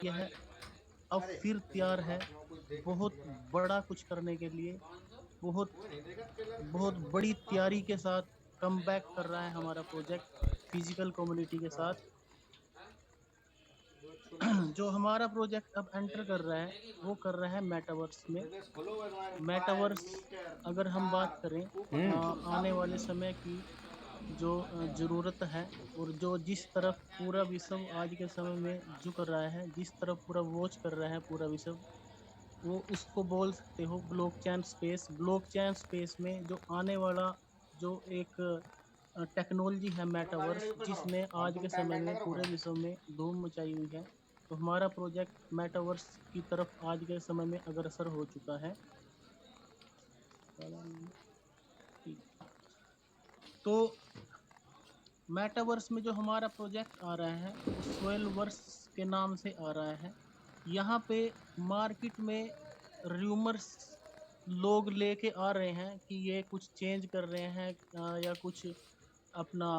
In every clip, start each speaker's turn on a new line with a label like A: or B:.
A: यह अब फिर तैयार है बहुत बड़ा कुछ करने के लिए। बहुत बहुत बड़ी तैयारी के साथ कम बैक कर रहा है हमारा प्रोजेक्ट फिजिकल कम्युनिटी के साथ। जो हमारा प्रोजेक्ट अब एंटर कर रहा है वो कर रहा है मेटावर्स में। मेटावर्स अगर हम बात करें आने वाले समय की जो ज़रूरत है और जो जिस तरफ पूरा विश्व आज के समय में झुक रहा है, जिस तरफ पूरा वॉच कर रहा है पूरा विश्व, वो उसको बोल सकते हो ब्लॉकचेन स्पेस। ब्लॉकचेन स्पेस में जो आने वाला जो एक टेक्नोलॉजी है मेटावर्स, जिसने आज के समय में पूरे विश्व में धूम मचाई हुई है, तो हमारा प्रोजेक्ट मेटावर्स की तरफ आज के समय में अग्रसर हो चुका है। तो मेटावर्स में जो हमारा प्रोजेक्ट आ रहा है वो सोयल वर्स के नाम से आ रहा है। यहाँ पे मार्केट में रूमर्स लोग लेके आ रहे हैं कि ये कुछ चेंज कर रहे हैं या कुछ अपना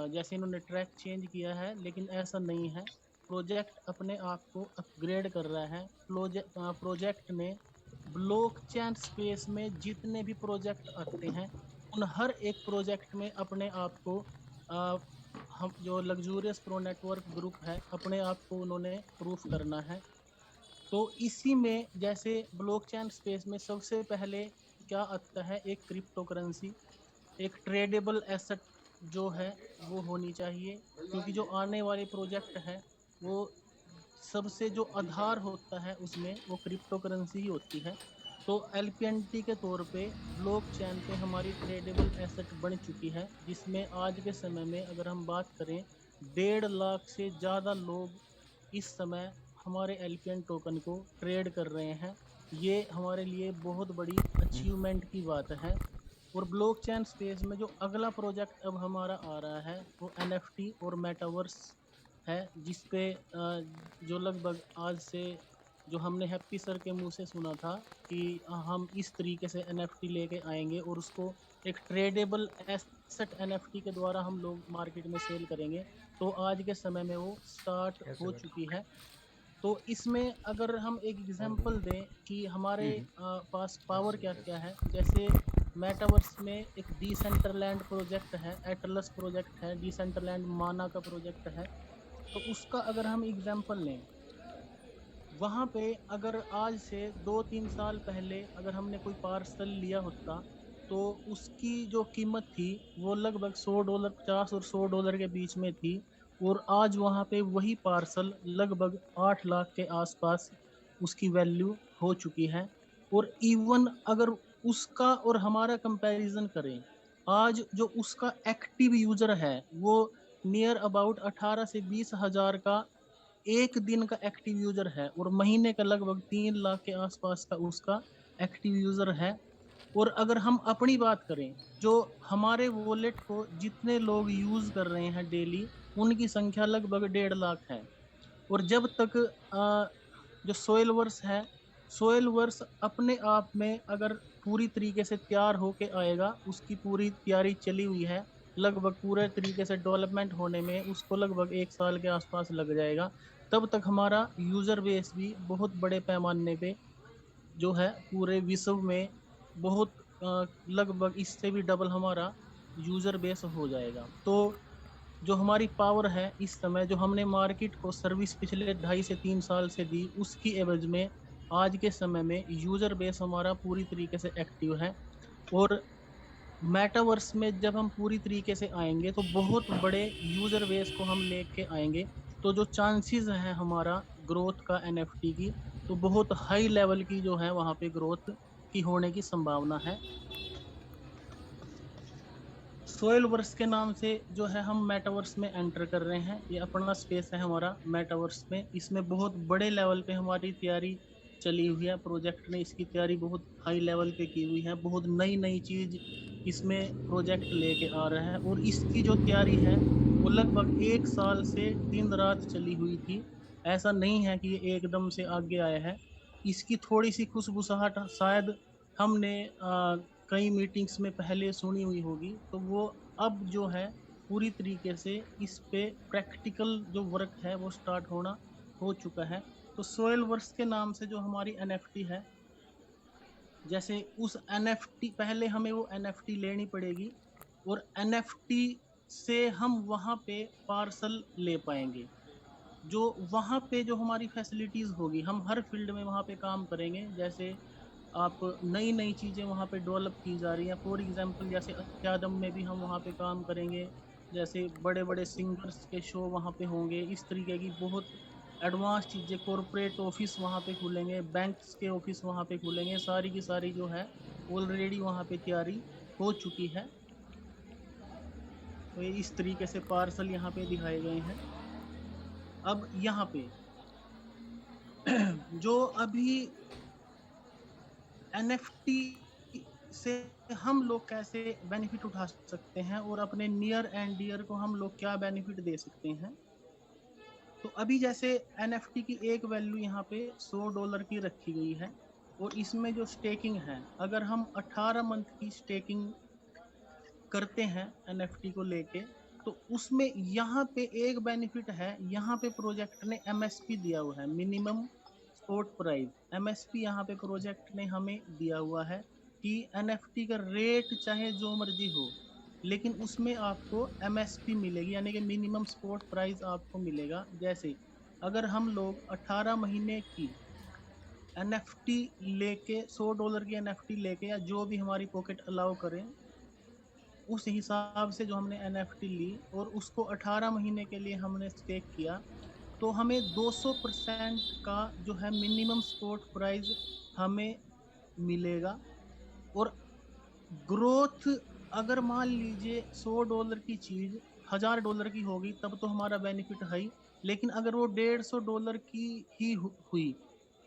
A: जैसे इन्होंने ट्रैक चेंज किया है, लेकिन ऐसा नहीं है। प्रोजेक्ट अपने आप को अपग्रेड कर रहा है। प्रोजेक्ट ने ब्लॉकचेन स्पेस में जितने भी प्रोजेक्ट आते हैं उन हर एक प्रोजेक्ट में अपने आप को आ, हम जो लग्जूरियस प्रो नेटवर्क ग्रुप है अपने आप को उन्होंने प्रूफ करना है। तो इसी में जैसे ब्लॉकचेन स्पेस में सबसे पहले क्या आता है, एक क्रिप्टो करेंसी, एक ट्रेडेबल एसेट जो है वो होनी चाहिए, क्योंकि जो आने वाले प्रोजेक्ट है वो सबसे जो आधार होता है उसमें वो क्रिप्टो करेंसी ही होती है। तो एलपीएनटी के तौर पे ब्लॉक चैन पे हमारी ट्रेडेबल एसेट बन चुकी है, जिसमें आज के समय में अगर हम बात करें 1.5 लाख से ज़्यादा लोग इस समय हमारे एलपीएन टोकन को ट्रेड कर रहे हैं। ये हमारे लिए बहुत बड़ी अचीवमेंट की बात है। और ब्लॉकचेन स्पेस में जो अगला प्रोजेक्ट अब हमारा आ रहा है वो एनएफटी और मेटावर्स है, जिसपे जो लगभग आज से जो हमने हैप्पी सर के मुंह से सुना था कि हम इस तरीके से एनएफटी लेके आएंगे और उसको एक ट्रेडेबल एसेट एनएफटी के द्वारा हम लोग मार्केट में सेल करेंगे, तो आज के समय में वो स्टार्ट
B: कैसे
A: हो
B: बैठा?
A: चुकी है। तो इसमें अगर हम एक
B: और
A: एग्जांपल
B: बोलो।
A: दें कि हमारे
B: हम्म।
A: पास पावर
B: कैसे
A: क्या क्या
B: कैसे?
A: है, जैसे मेटावर्स में एक डिसेंटरलैंड प्रोजेक्ट है, एटलस प्रोजेक्ट है, डिसेंटरलैंड माना का प्रोजेक्ट है। तो उसका अगर हम एग्जांपल लें, वहां पे अगर आज से 2-3 साल पहले अगर हमने कोई पार्सल लिया होता तो उसकी जो कीमत थी वो लगभग $100, 50 और $100 के बीच में थी। और आज वहां पे वही पार्सल लगभग 8 लाख के आसपास उसकी वैल्यू हो चुकी है। और इवन अगर उसका और हमारा कंपैरिजन करें, आज जो उसका एक्टिव यूजर है वो नियर अबाउट 18 से 20 हजार का एक दिन का एक्टिव यूजर है, और महीने का लगभग 3 लाख के आसपास का उसका एक्टिव यूजर है। और अगर हम अपनी बात करें, जो हमारे वॉलेट को जितने लोग यूज कर रहे हैं डेली, उनकी संख्या लगभग 1.5 लाख है। और जब तक जो सोयल वर्स है, सोयल वर्स अपने आप में अगर पूरी तरीके से तैयार होके आएगा, उसकी पूरी तैयारी चली हुई है, लगभग पूरे तरीके से डेवलपमेंट होने में उसको लगभग 1 साल के आसपास लग जाएगा। तब तक हमारा यूजर बेस भी बहुत बड़े पैमाने पे जो है पूरे विश्व में बहुत लगभग इससे भी डबल हमारा यूजर बेस हो जाएगा। तो जो हमारी पावर है इस समय, जो हमने मार्केट को सर्विस पिछले 2.5 से 3 साल से दी, उसकी एवज में आज के समय में यूजर बेस हमारा पूरी तरीके से एक्टिव है। और मेटावर्स में जब हम पूरी तरीके से आएंगे तो बहुत बड़े यूजर बेस को हम लेके आएंगे। तो जो चांसेस है हमारा ग्रोथ का एनएफटी की, तो बहुत हाई लेवल की जो है वहां पे ग्रोथ की होने की संभावना है। सोयल वर्स के नाम से जो है हम मेटावर्स में एंटर कर रहे हैं, ये अपना स्पेस है हमारा मेटावर्स में। इसमें बहुत बड़े लेवल पे हमारी तैयारी चली हुई है, प्रोजेक्ट ने इसकी तैयारी बहुत हाई लेवल पे की हुई है, बहुत नई नई चीज इसमें प्रोजेक्ट लेके आ रहा है। और इसकी जो तैयारी है वो लगभग 1 साल से दिन रात चली हुई थी। ऐसा नहीं है कि ये एकदम से आगे आया है। इसकी थोड़ी सी खुशबुसाहट शायद हमने कई मीटिंग्स में पहले सुनी हुई होगी, तो वो अब जो है पूरी तरीके से इस पे प्रैक्टिकल जो वर्क है वो स्टार्ट होना हो चुका है। तो सोयल वर्क्स के नाम से जो हमारी एनएफटी है, जैसे उस एनएफटी पहले हमें वो एनएफटी लेनी पड़ेगी और एनएफटी से हम वहां पे पार्सल ले पाएंगे। जो वहां पे जो हमारी फैसिलिटीज होगी, हम हर फील्ड में वहां पे काम करेंगे। जैसे आप नई नई चीजें वहां पे डेवलप की जा रही हैं, फॉर एग्जांपल जैसे अत्यादम में भी हम वहां पे काम करेंगे। जैसे बड़े बड़े सिंगर्स के शो वहां पे होंगे, इस तरीके की बहुत एडवांस चीजें, कॉरपोरेट ऑफिस वहां पे खुलेंगे, बैंक्स के ऑफिस वहां पे खुलेंगे, सारी की सारी जो है ऑलरेडी वहां पे तैयारी हो चुकी है। तो ये इस तरीके से पार्सल यहाँ पे दिखाए गए हैं। अब यहाँ पे जो अभी एनएफटी से हम लोग कैसे बेनिफिट उठा सकते हैं और अपने नियर एंड डियर को हम लोग क्या बेनिफिट दे सकते हैं। तो अभी जैसे एनएफटी की एक वैल्यू यहाँ पे $100 की रखी गई है, और इसमें जो स्टेकिंग है, अगर हम 18 मंथ की स्टेकिंग करते हैं एनएफटी को लेके, तो उसमें यहाँ पे एक बेनिफिट है, यहाँ पे प्रोजेक्ट ने एमएसपी दिया हुआ है, मिनिमम स्पॉट प्राइस। एमएसपी यहाँ पे प्रोजेक्ट ने हमें दिया हुआ है कि एनएफटी का रेट चाहे जो मर्जी हो, लेकिन उसमें आपको एमएसपी मिलेगी, यानी कि मिनिमम स्पॉट प्राइस आपको मिलेगा। जैसे अगर हम लोग 18 महीने की एनएफटी लेके, $100 की एनएफटी लेके, या जो भी हमारी पॉकेट अलाउ करें, उस हिसाब से जो हमने एनएफटी ली और उसको 18 महीने के लिए हमने स्टेक किया, तो हमें 200% का जो है मिनिमम स्पॉट प्राइस हमें मिलेगा। और ग्रोथ, अगर मान लीजिए $100 की चीज $1000 की होगी, तब तो हमारा बेनिफिट है ही। लेकिन अगर वो $150 की ही हुई,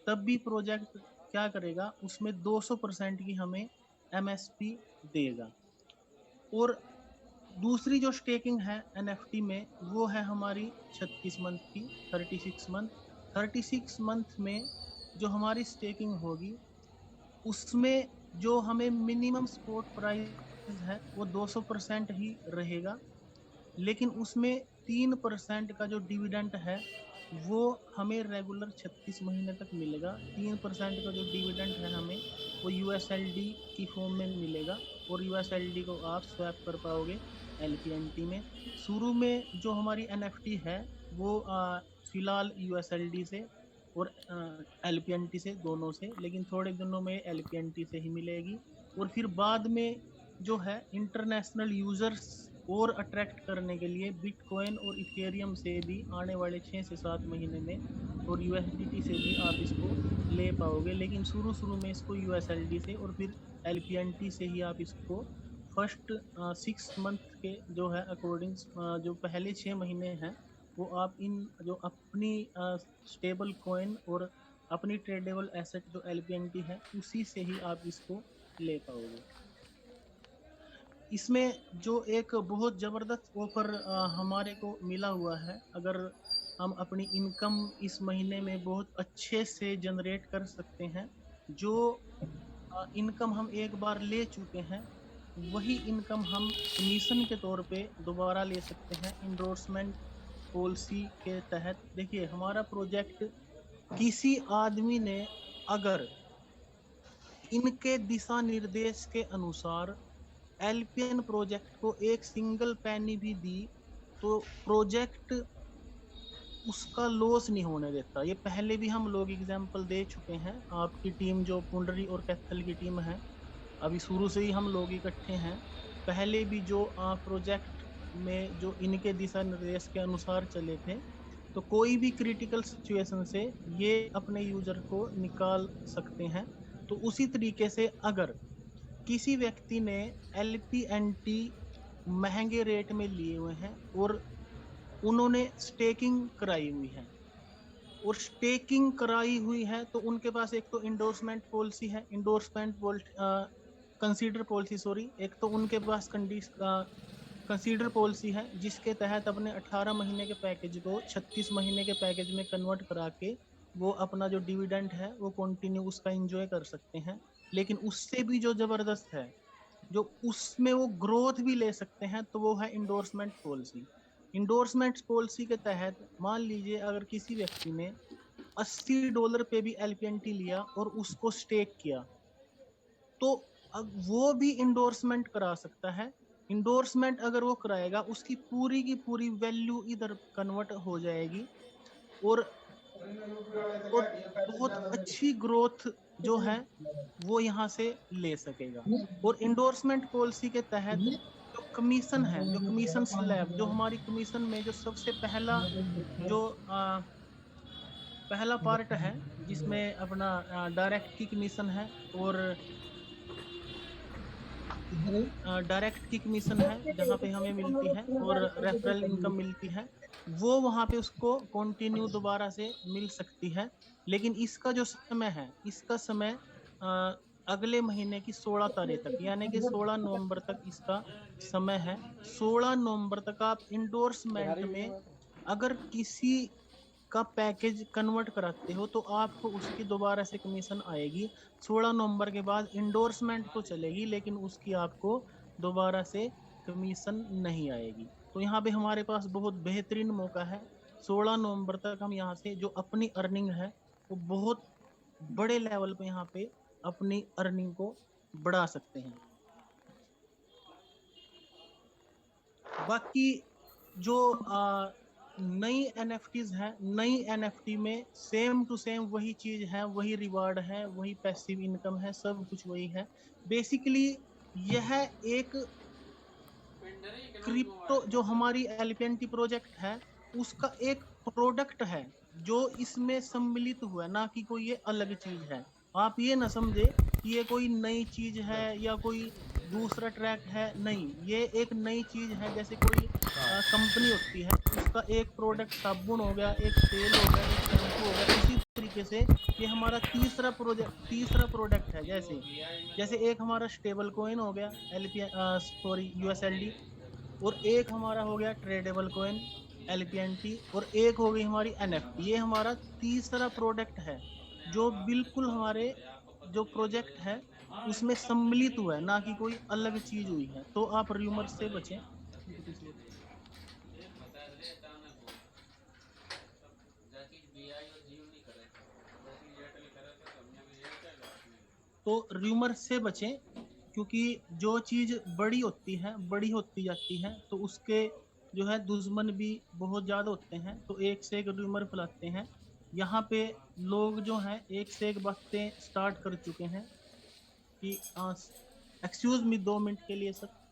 A: तब भी प्रोजेक्ट क्या करेगा, उसमें 200% की हमें एमएसपी देगा। और दूसरी जो स्टेकिंग है एनएफटी में, वो है हमारी 36 मंथ की, 36 मंथ। 36 मंथ में जो हमारी स्टेकिंग होगी, उसमें जो हमें मिनिमम स्पॉट प्राइस है वो 200% ही रहेगा। लेकिन उसमें 3% का जो डिविडेंड है वो हमें रेगुलर 36 महीने तक मिलेगा। 3% का जो डिविडेंड है हमें वो यूएसएलडी की फॉर्म में मिलेगा, और यूएसएलडी को आप स्वैप कर पाओगे एलपीएनटी में। शुरू में जो हमारी एनएफटी है वो फिलहाल यूएसएलडी से और एलपीएनटी से, दोनों से, लेकिन थोड़े दिनों में एलपीएनटी से ही मिलेगी। और फिर बाद में जो है इंटरनेशनल यूजर्स और अट्रैक्ट करने के लिए बिटकॉइन और इथेरियम से भी आने वाले 6 से 7 महीने में, और यूएसडीटी से भी आप इसको ले पाओगे। लेकिन शुरू शुरू में इसको यूएसएलडी से और फिर एलपीएनटी से ही आप इसको फर्स्ट 6 मंथ के जो है अकॉर्डिंग, जो पहले 6 महीने हैं, वो आप इन जो अपनी स्टेबल कॉइन और अपनी ट्रेडेबल एसेट जो एलपीएनटी है, उसी से ही आप इसको ले पाओगे। इसमें जो एक बहुत ज़बरदस्त ऑफर हमारे को मिला हुआ है, अगर हम अपनी इनकम इस महीने में बहुत अच्छे से जनरेट कर सकते हैं, जो इनकम हम एक बार ले चुके हैं, वही इनकम हम कमीशन के तौर पे दोबारा ले सकते हैं इंडोर्समेंट पॉलिसी के तहत। देखिए, हमारा प्रोजेक्ट किसी आदमी ने अगर इनके दिशा निर्देश के अनुसार एलपीएन प्रोजेक्ट को एक सिंगल पैनी भी दी, तो प्रोजेक्ट उसका लॉस नहीं होने देता। ये पहले भी हम लोग एग्जाम्पल दे चुके हैं। आपकी टीम जो पुंडरी और कैथल की टीम है, अभी शुरू से ही हम लोग इकट्ठे हैं। पहले भी जो प्रोजेक्ट में जो इनके दिशा निर्देश के अनुसार चले थे, तो कोई भी क्रिटिकल सिचुएशन से ये अपने यूजर को निकाल सकते हैं। तो उसी तरीके से अगर किसी व्यक्ति ने एलपीएनटी महंगे रेट में लिए हुए हैं और उन्होंने स्टेकिंग कराई हुई है, और स्टेकिंग कराई हुई है, तो उनके पास एक तो इंडोर्समेंट पॉलिसी है, इंडोर्समेंट कंसीडर पॉलिसी, सॉरी, एक तो उनके पास कंसीडर पॉलिसी है, जिसके तहत अपने 18 महीने के पैकेज को 36 महीने के पैकेज में कन्वर्ट करा के वो अपना जो डिविडेंड है वो कंटिन्यू उसका एंजॉय कर सकते हैं। लेकिन उससे भी जो जबरदस्त है, जो उसमें वो ग्रोथ भी ले सकते हैं, तो वो है इंडोर्समेंट पॉलिसी। इंडोर्समेंट पॉलिसी के तहत मान लीजिए अगर किसी व्यक्ति ने $80 पे भी एलपीएनटी लिया और उसको स्टेक किया, तो अब वो भी इंडोर्समेंट करा सकता है। इंडोर्समेंट अगर वो कराएगा, उसकी पूरी की पूरी वैल्यू इधर कन्वर्ट हो जाएगी और बहुत अच्छी ग्रोथ जो है वो यहाँ से ले सकेगा। और इंडोर्समेंट पॉलिसी के तहत जो कमीशन है, जो कमीशन स्लैब, जो हमारी कमीशन में जो सबसे पहला जो पहला पार्ट है जिसमें अपना डायरेक्ट की कमीशन है और डायरेक्ट की कमीशन है जहाँ पे हमें मिलती है और रेफरल इनकम मिलती है, वो वहाँ पे उसको कंटिन्यू दोबारा से मिल सकती है। लेकिन इसका जो समय है, इसका समय अगले महीने की 16 तारीख तक, यानी कि 16 नवंबर तक इसका समय है। 16 नवंबर तक आप इंडोर्समेंट में अगर किसी का पैकेज कन्वर्ट कराते हो तो आपको उसकी दोबारा से कमीशन आएगी। 16 नवंबर के बाद इंडोर्समेंट तो चलेगी लेकिन उसकी आपको दोबारा से कमीशन नहीं आएगी। तो यहाँ पे हमारे पास बहुत बेहतरीन मौका है। 16 नवंबर तक हम यहाँ से जो अपनी अर्निंग है वो बहुत बड़े लेवल पे यहाँ पे अपनी अर्निंग को बढ़ा सकते हैं। बाकी जो नई एनएफटीज है, नई एनएफटी में सेम टू सेम वही चीज है, वही रिवार्ड है, वही पैसिव इनकम है, सब कुछ वही है। बेसिकली यह एक क्रिप्टो जो हमारी एलपीएनटी प्रोजेक्ट है उसका एक प्रोडक्ट है जो इसमें सम्मिलित हुआ है, ना कि कोई ये अलग चीज है। आप ये ना समझे कि ये कोई नई चीज है या कोई दूसरा ट्रैक है, नहीं, ये एक नई चीज है। जैसे कोई कंपनी होती है, उसका एक प्रोडक्ट साबुन हो गया, एक तेल हो गया, एक शैम्पू हो गया, इसी तरीके से ये हमारा तीसरा प्रोडक्ट है। जैसे जैसे एक हमारा स्टेबल कॉइन हो गया यूएसएलडी, और एक हमारा हो गया ट्रेडेबल कॉइन एलपीएनटी, और एक हो गई हमारी एनएफटी। ये हमारा तीसरा प्रोडक्ट है जो बिल्कुल हमारे जो प्रोजेक्ट है उसमें सम्मिलित हुआ है, ना कि कोई अलग चीज हुई है। तो आप र्यूमर से बचें। तो र्यूमर से बचें, क्योंकि जो चीज बड़ी होती है, बड़ी होती जाती है, तो उसके जो है दुश्मन भी बहुत ज्यादा होते हैं, तो एक से एक र्यूमर फैलाते हैं। यहाँ पे लोग जो हैं एक से एक बातें स्टार्ट कर चुके हैं कि एक्सक्यूज मी 2 मिनट के लिए सर।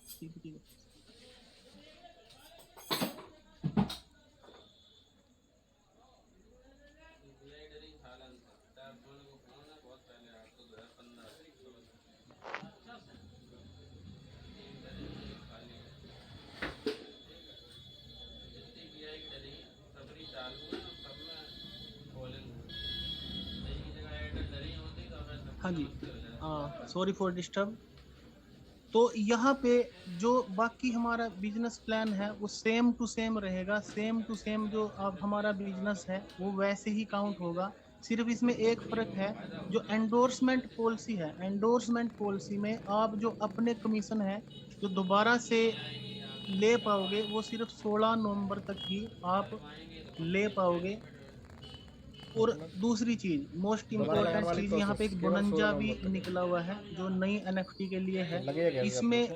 A: हाँ जी, सॉरी फॉर डिस्टर्ब। तो यहाँ पे जो बाकी हमारा बिजनेस प्लान है वो सेम टू सेम रहेगा, सेम टू सेम जो अब हमारा बिजनेस है वो वैसे ही काउंट होगा। सिर्फ इसमें एक फर्क है, जो एंडोर्समेंट पॉलिसी है, एंडोर्समेंट पॉलिसी में आप जो अपने कमीशन है जो दोबारा से ले पाओगे वो सिर्फ 16 नवंबर तक ही आप ले पाओगे। और दूसरी चीज, मोस्ट इम्पोर्टेंट चीज, यहाँ पे एक बोनंजा भी निकला हुआ है जो नई एनएफटी के लिए है। इसमें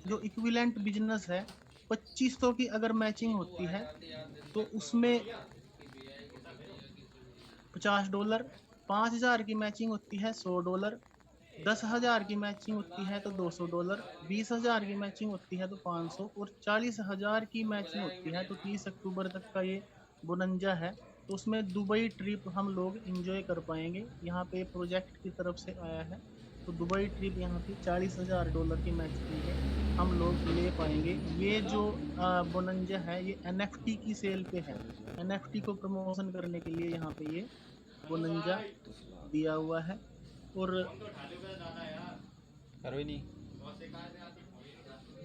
A: जो इक्विवेलेंट बिजनेस है, 2500 की अगर मैचिंग होती है तो उसमें $50, 5000 की मैचिंग होती है $100, 10,000 की मैचिंग होती है तो $200, 20,000 की मैचिंग होती है तो 500, और 40,000 की मैचिंग होती है तो 30 अक्टूबर तक का ये बोनंजा है। तो उसमें दुबई ट्रिप हम लोग इंजॉय कर पाएंगे। यहाँ पे प्रोजेक्ट की तरफ से आया है, तो दुबई ट्रिप यहाँ पे $40,000 की मैचिंग पे हम लोग ले पाएंगे। ये जो बोनंजा है ये एनएफटी की सेल पे है, एनएफटी को प्रमोशन करने के लिए यहाँ पे ये बोनंजा दिया हुआ है। और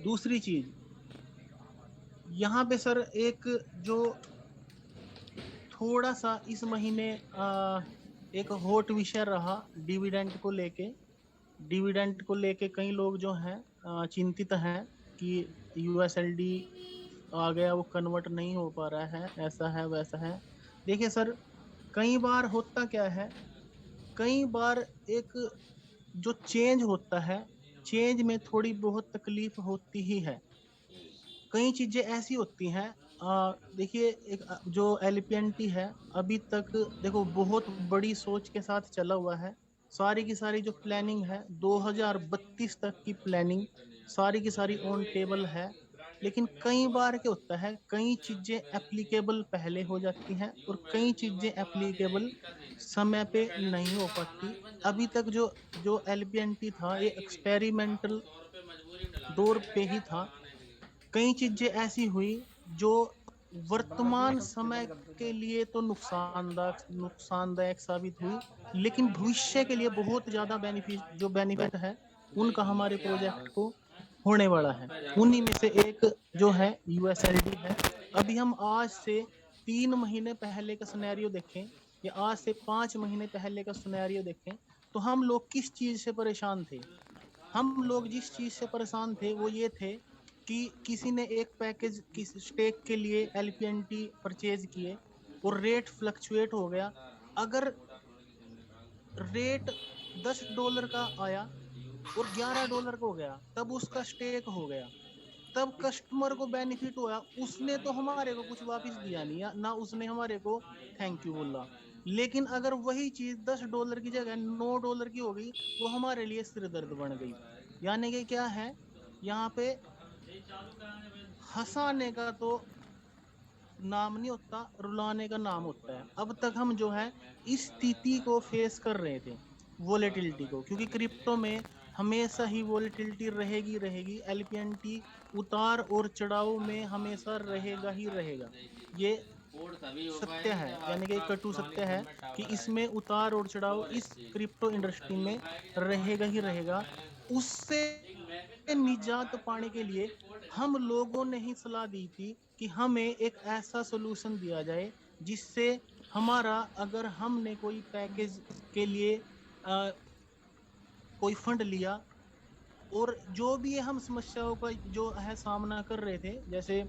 A: दूसरी चीज यहाँ पे सर एक जो थोड़ा सा इस महीने एक हॉट विषय रहा डिविडेंड को लेके। डिविडेंड को लेके कई लोग जो हैं चिंतित हैं कि यूएसएलडी आ गया वो कन्वर्ट नहीं हो पा रहा है, ऐसा है वैसा है। देखिए सर, कई बार होता क्या है, कई बार एक जो चेंज होता है, चेंज में थोड़ी बहुत तकलीफ होती ही है। कई चीजें ऐसी होती हैं, देखिए एक जो एलपीएनटी है अभी तक देखो बहुत बड़ी सोच के साथ चला हुआ है। सारी की सारी जो प्लानिंग है 2032 तक की प्लानिंग सारी की सारी ऑन टेबल है। लेकिन कई बार क्या होता है, कई चीजें एप्लीकेबल पहले हो जाती हैं और कई चीजें एप्लीकेबल समय पे नहीं हो पाती। अभी तक जो जो एलपीएनटी था ये एक्सपेरिमेंटल दौर पे ही था। कई चीजें ऐसी हुई जो वर्तमान समय के लिए तो नुकसानदायक साबित हुई, लेकिन भविष्य के लिए बहुत ज्यादा बेनिफिट है उनका हमारे प्रोजेक्ट को होने वाला है। उन्हीं में से एक जो है यूएसएलडी है। अभी हम आज से 3 महीने पहले का सिनेरियो देखें या आज से 5 महीने पहले का सिनेरियो देखें, तो हम लोग किस चीज से परेशान थे। हम लोग जिस चीज से परेशान थे वो ये थे कि किसी ने एक पैकेज किस स्टेक के लिए एलपीएनटी परचेज किए और रेट फ्लक्चुएट हो गया। अगर रेट $10 का आया और $11 का हो गया, तब उसका स्टेक हो गया, तब कस्टमर को बेनिफिट हुआ। उसने तो हमारे को कुछ वापस दिया नहीं ना उसने हमारे को थैंक यू बोला। लेकिन अगर वही चीज $10 की जगह $9 की हो गई, वो हमारे लिए सिर दर्द बन गई। यानी कि क्या है यहाँ पे, हंसाने का तो नाम नहीं होता, रुलाने का नाम होता है। अब तक हम जो है इस स्थिति को फेस कर रहे थे, वोलेटिलिटी को, क्योंकि क्रिप्टो में हमेशा ही वोलेटिलिटी रहेगी रहेगी। एलपीएनटी उतार और चढ़ाव में हमेशा रहेगा ही रहेगा। ये सत्य है, यानी कि कटु सत्य है कि इसमें उतार और चढ़ाव इस क्रिप्टो इंडस्ट्री में रहेगा ही रहेगा। उससे निजात पाने के लिए हम लोगों ने ही सलाह दी थी कि हमें एक ऐसा सोल्यूशन दिया जाए जिससे हमारा, अगर हमने कोई पैकेज के लिए कोई फंड लिया और जो भी हम समस्याओं का जो है सामना कर रहे थे, जैसे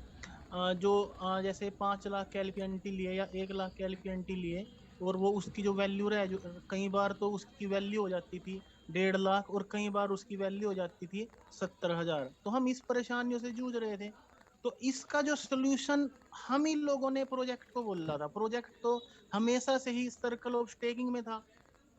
A: जैसे 5 लाख के एलपीएनटी लिए या 1 लाख के एलपीएनटी लिए, और वो उसकी जो वैल्यू रहे, जो कई बार तो उसकी वैल्यू हो जाती थी 1.5 लाख और कई बार उसकी वैल्यू हो जाती थी 70,000, तो हम इस परेशानियों से जूझ रहे थे। तो इसका जो सोल्यूशन हम ही लोगों ने प्रोजेक्ट को बोला था। प्रोजेक्ट तो हमेशा से ही सर्कल ऑफ स्टेकिंग में था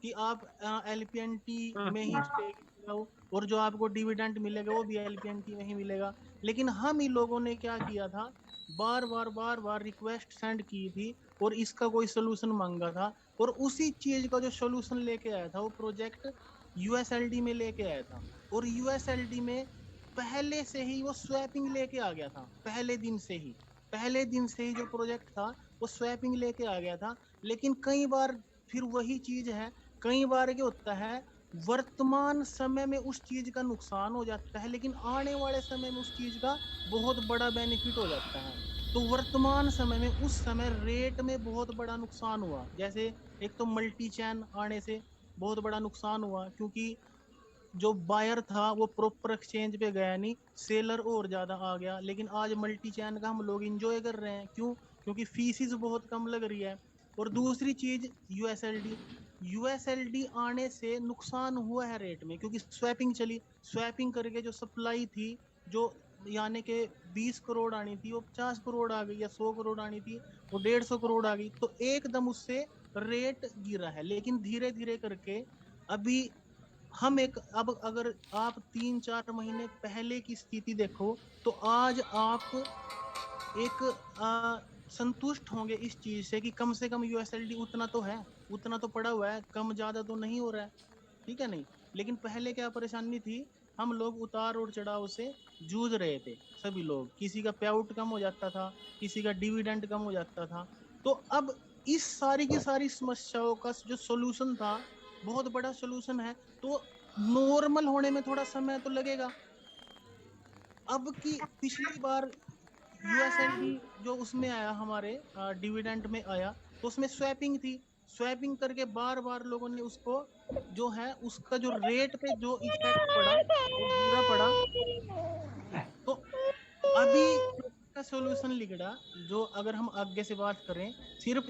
A: कि आप एलपीएनटी में ही स्टेकिंग लगाओ और जो आपको डिविडेंड मिलेगा वो भी एलपीएनटी में ही मिलेगा। लेकिन हम ही लोगों ने क्या किया था, बार बार रिक्वेस्ट सेंड की थी और इसका कोई सोल्यूशन मांगा था, और उसी चीज का जो सोल्यूशन लेके आया था वो प्रोजेक्ट यूएसएलडी में लेके आया था। और यूएसएलडी में पहले से ही वो स्वैपिंग लेके आ गया था, पहले दिन से ही जो प्रोजेक्ट था वो स्वैपिंग लेके आ गया था। लेकिन कई बार फिर वही चीज है, कई बार क्या होता है, वर्तमान समय में उस चीज का नुकसान हो जाता है लेकिन आने वाले समय में उस चीज का बहुत बड़ा बेनिफिट हो जाता है। तो वर्तमान समय में उस समय रेट में बहुत बड़ा नुकसान हुआ। जैसे एक तो मल्टी चैन आने से बहुत बड़ा नुकसान हुआ, क्योंकि जो बायर था वो प्रॉपर एक्सचेंज पे गया नहीं, सेलर और ज्यादा आ गया। लेकिन आज मल्टी चैन का हम लोग इंजॉय कर रहे हैं, क्यों? क्योंकि फीसिस बहुत कम लग रही है। और दूसरी चीज यूएसएलडी आने से नुकसान हुआ है रेट में, क्योंकि स्वैपिंग चली, स्वैपिंग करके जो सप्लाई थी, जो यानी के 20 करोड़ आनी थी वो 50 करोड़ आ गई, या 100 करोड़ आनी थी वो 150 करोड़ आ गई, तो एकदम उससे रेट गिरा है। लेकिन धीरे धीरे करके अभी हम एक, अब अगर आप 3-4 महीने पहले की स्थिति देखो तो आज आप एक संतुष्ट होंगे इस चीज से कम यूएसएलडी उतना तो है, उतना तो पड़ा हुआ है, कम ज्यादा तो नहीं हो रहा है, ठीक है नहीं। लेकिन पहले क्या परेशानी थी, हम लोग उतार और चढ़ाव से जूझ रहे थे सभी लोग, किसी का पे आउट कम हो जाता था, किसी का डिविडेंड कम हो जाता था। तो अब इस सारी की सारी समस्याओं का जो सोल्यूशन था, बहुत बड़ा सोल्यूशन है, तो नॉर्मल होने में थोड़ा समय तो लगेगा। अब की पिछली बार यूएसएलडी जो उसमें आया हमारे डिविडेंड में आया, तो उसमें स्वैपिंग थी, स्वैपिंग करके बार बार लोगों ने उसको जो है उसका जो रेट पे जो इफेक्ट पड़ा वो बुरा पड़ा। तो अभी का सॉल्यूशन लिखड़ा जो अगर हम आगे से बात करें, सिर्फ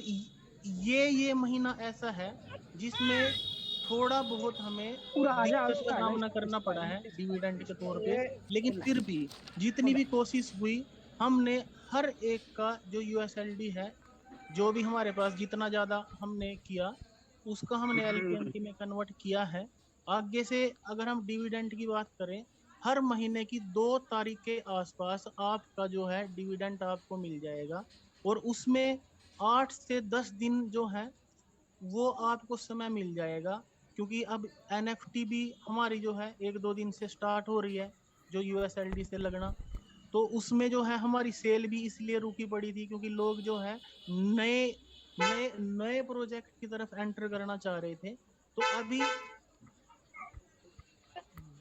A: ये महीना ऐसा है जिसमें थोड़ा बहुत हमें
B: पूरा आ जा
A: दिक्कत का
B: उसका है ना
A: सामना करना
B: इसका
A: पड़ा है डिविडेंड के तौर पे,
B: ये
A: लेकिन फिर भी जितनी भी कोशिश हुई हमने हर एक का जो यूएसएलडी है, जो भी हमारे पास जितना ज्यादा हमने किया उसका हमने एलपीएनटी में कन्वर्ट किया है। आगे से अगर हम डिविडेंड की बात करें, हर महीने की 2 तारीख के आसपास आपका जो है डिविडेंड आपको मिल जाएगा, और उसमें 8 से 10 दिन जो है वो आपको समय मिल जाएगा, क्योंकि अब एनएफटी भी हमारी जो है 1-2 दिन से स्टार्ट हो रही है जो यूएसएलडी से लगना। तो उसमें जो है हमारी सेल भी इसलिए रुकी पड़ी थी क्योंकि लोग जो है नए नए नए प्रोजेक्ट की तरफ एंटर करना चाह रहे थे। तो अभी